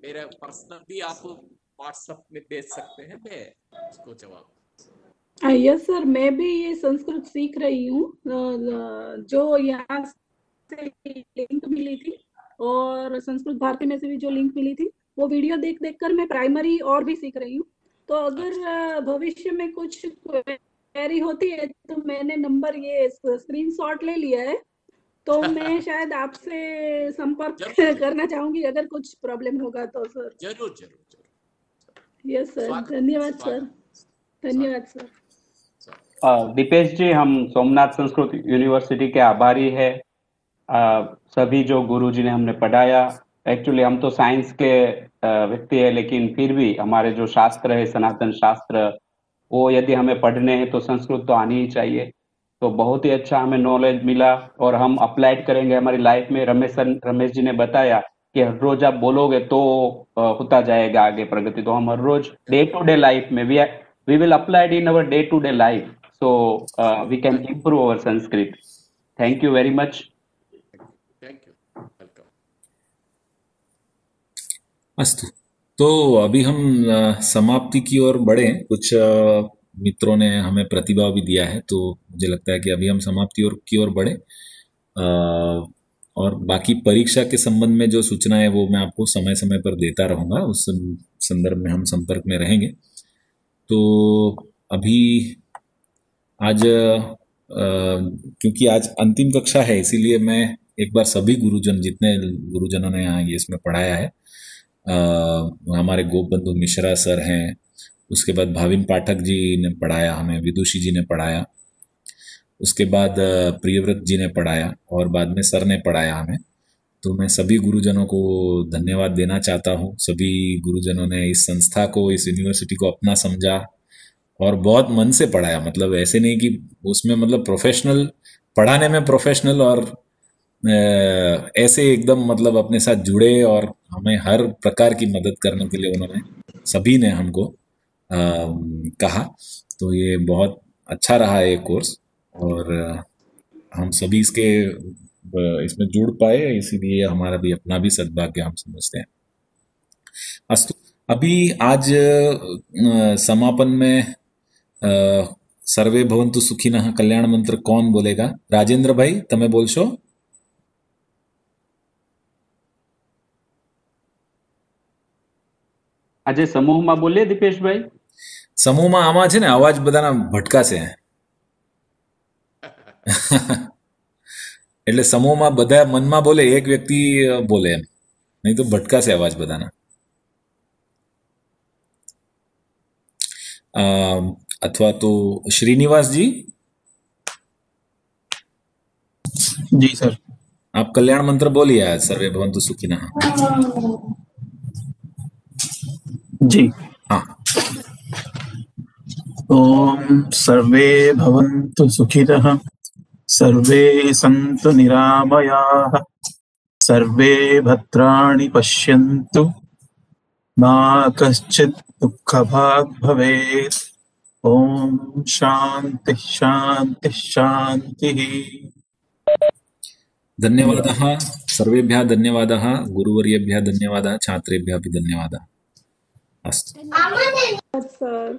मेरा पर्सनल भी आप व्हाट्सएप में भेज सकते हैं, मैं उसको जवाब। यस सर, मैं भी ये संस्कृत सीख रही हूँ। जो यहाँ से लिंक मिली थी और संस्कृत भारती में से भी जो लिंक मिली थी, वो वीडियो देख कर मैं प्राइमरी और भी सीख रही हूँ। तो अगर भविष्य में कुछ क्वेरी होती है तो मैंने नंबर ये स्क्रीनशॉट ले लिया है, तो मैं शायद आपसे संपर्क करना चाहूंगी अगर कुछ प्रॉब्लम होगा तो सर। जरूर। यस सर, धन्यवाद सर। धन्यवाद सर। दीपेश जी, हम सोमनाथ संस्कृत यूनिवर्सिटी के आभारी है। सभी जो गुरुजी ने हमने पढ़ाया, एक्चुअली हम तो साइंस के व्यक्ति है, लेकिन फिर भी हमारे जो शास्त्र है, सनातन शास्त्र, वो यदि हमें पढ़ने हैं तो संस्कृत तो आनी ही चाहिए। तो बहुत ही अच्छा हमें नॉलेज मिला और हम अप्लाइड करेंगे हमारी लाइफ में। रमेश जी ने बताया कि हर रोज आप बोलोगे तो होता जाएगा आगे प्रगति। तो हम हर रोज डे टू डे लाइफ में we will apply it in our day to day life, so we can improve our Sanskrit. Thank you very much. Thank you, welcome. अस्तु, तो अभी हम समाप्ति की ओर बढ़े। कुछ मित्रों ने हमें प्रतिभाव भी दिया है, तो मुझे लगता है कि अभी हम समाप्ति की ओर बढ़े। और बाकी परीक्षा के संबंध में जो सूचना है वो मैं आपको समय समय पर देता रहूँगा, उस संदर्भ में हम संपर्क में रहेंगे। तो अभी आज क्योंकि आज अंतिम कक्षा है, इसीलिए मैं एक बार सभी गुरुजन, जितने गुरुजनों ने यहाँ ये इसमें पढ़ाया है, हमारे गोपबंधु मिश्रा सर हैं, उसके बाद भाविन पाठक जी ने पढ़ाया हमें, विदुषी जी ने पढ़ाया, उसके बाद प्रियव्रत जी ने पढ़ाया और बाद में सर ने पढ़ाया हमें। तो मैं सभी गुरुजनों को धन्यवाद देना चाहता हूँ। सभी गुरुजनों ने इस संस्था को, इस यूनिवर्सिटी को अपना समझा और बहुत मन से पढ़ाया। मतलब ऐसे नहीं कि उसमें मतलब प्रोफेशनल, पढ़ाने में प्रोफेशनल और ऐसे एकदम मतलब अपने साथ जुड़े और हमें हर प्रकार की मदद करने के लिए उन्होंने, सभी ने हमको कहा। तो ये बहुत अच्छा रहा ये कोर्स और हम सभी इसमें जुड़ पाए, इसीलिए हमारा भी अपना भी सद्भाग्य हम समझते हैं। अस्तु, अभी आज समापन में सर्वे भवन्तु सुखिनः कल्याण मंत्र कौन बोलेगा? राजेंद्र भाई तमे बोलशो? આજે સમૂહમાં બોલીએ દીપેશભાઈ? સમૂહમાં આમાં છે ને અવાજ બધાના ભટકાશે એટલે સમૂહમાં બધા મનમાં બોલે, એક વ્યક્તિ બોલે એમ, નહીં તો ભટકાશે અવાજ બધાના। अथवा तो श्रीनिवास जी। जी सर। आप कल्याण मंत्र बोलिए आज, सर्वे भवन्तु सुखिनः। जी हाँ। ओम सर्वे भवन्तु सुखिनः, सर्वे सन्तु निरामयाः, सर्वे भद्राणि पश्यन्तु, मा कश्चित् दुःखभाग् भवेत्। ओम शांति शांति शांतिः। धन्यवादः सर्वेभ्यः, धन्यवादः गुरुवर्येभ्यः, धन्यवादः छात्रेभ्यः अपि धन्यवादः। अस्तु। सर।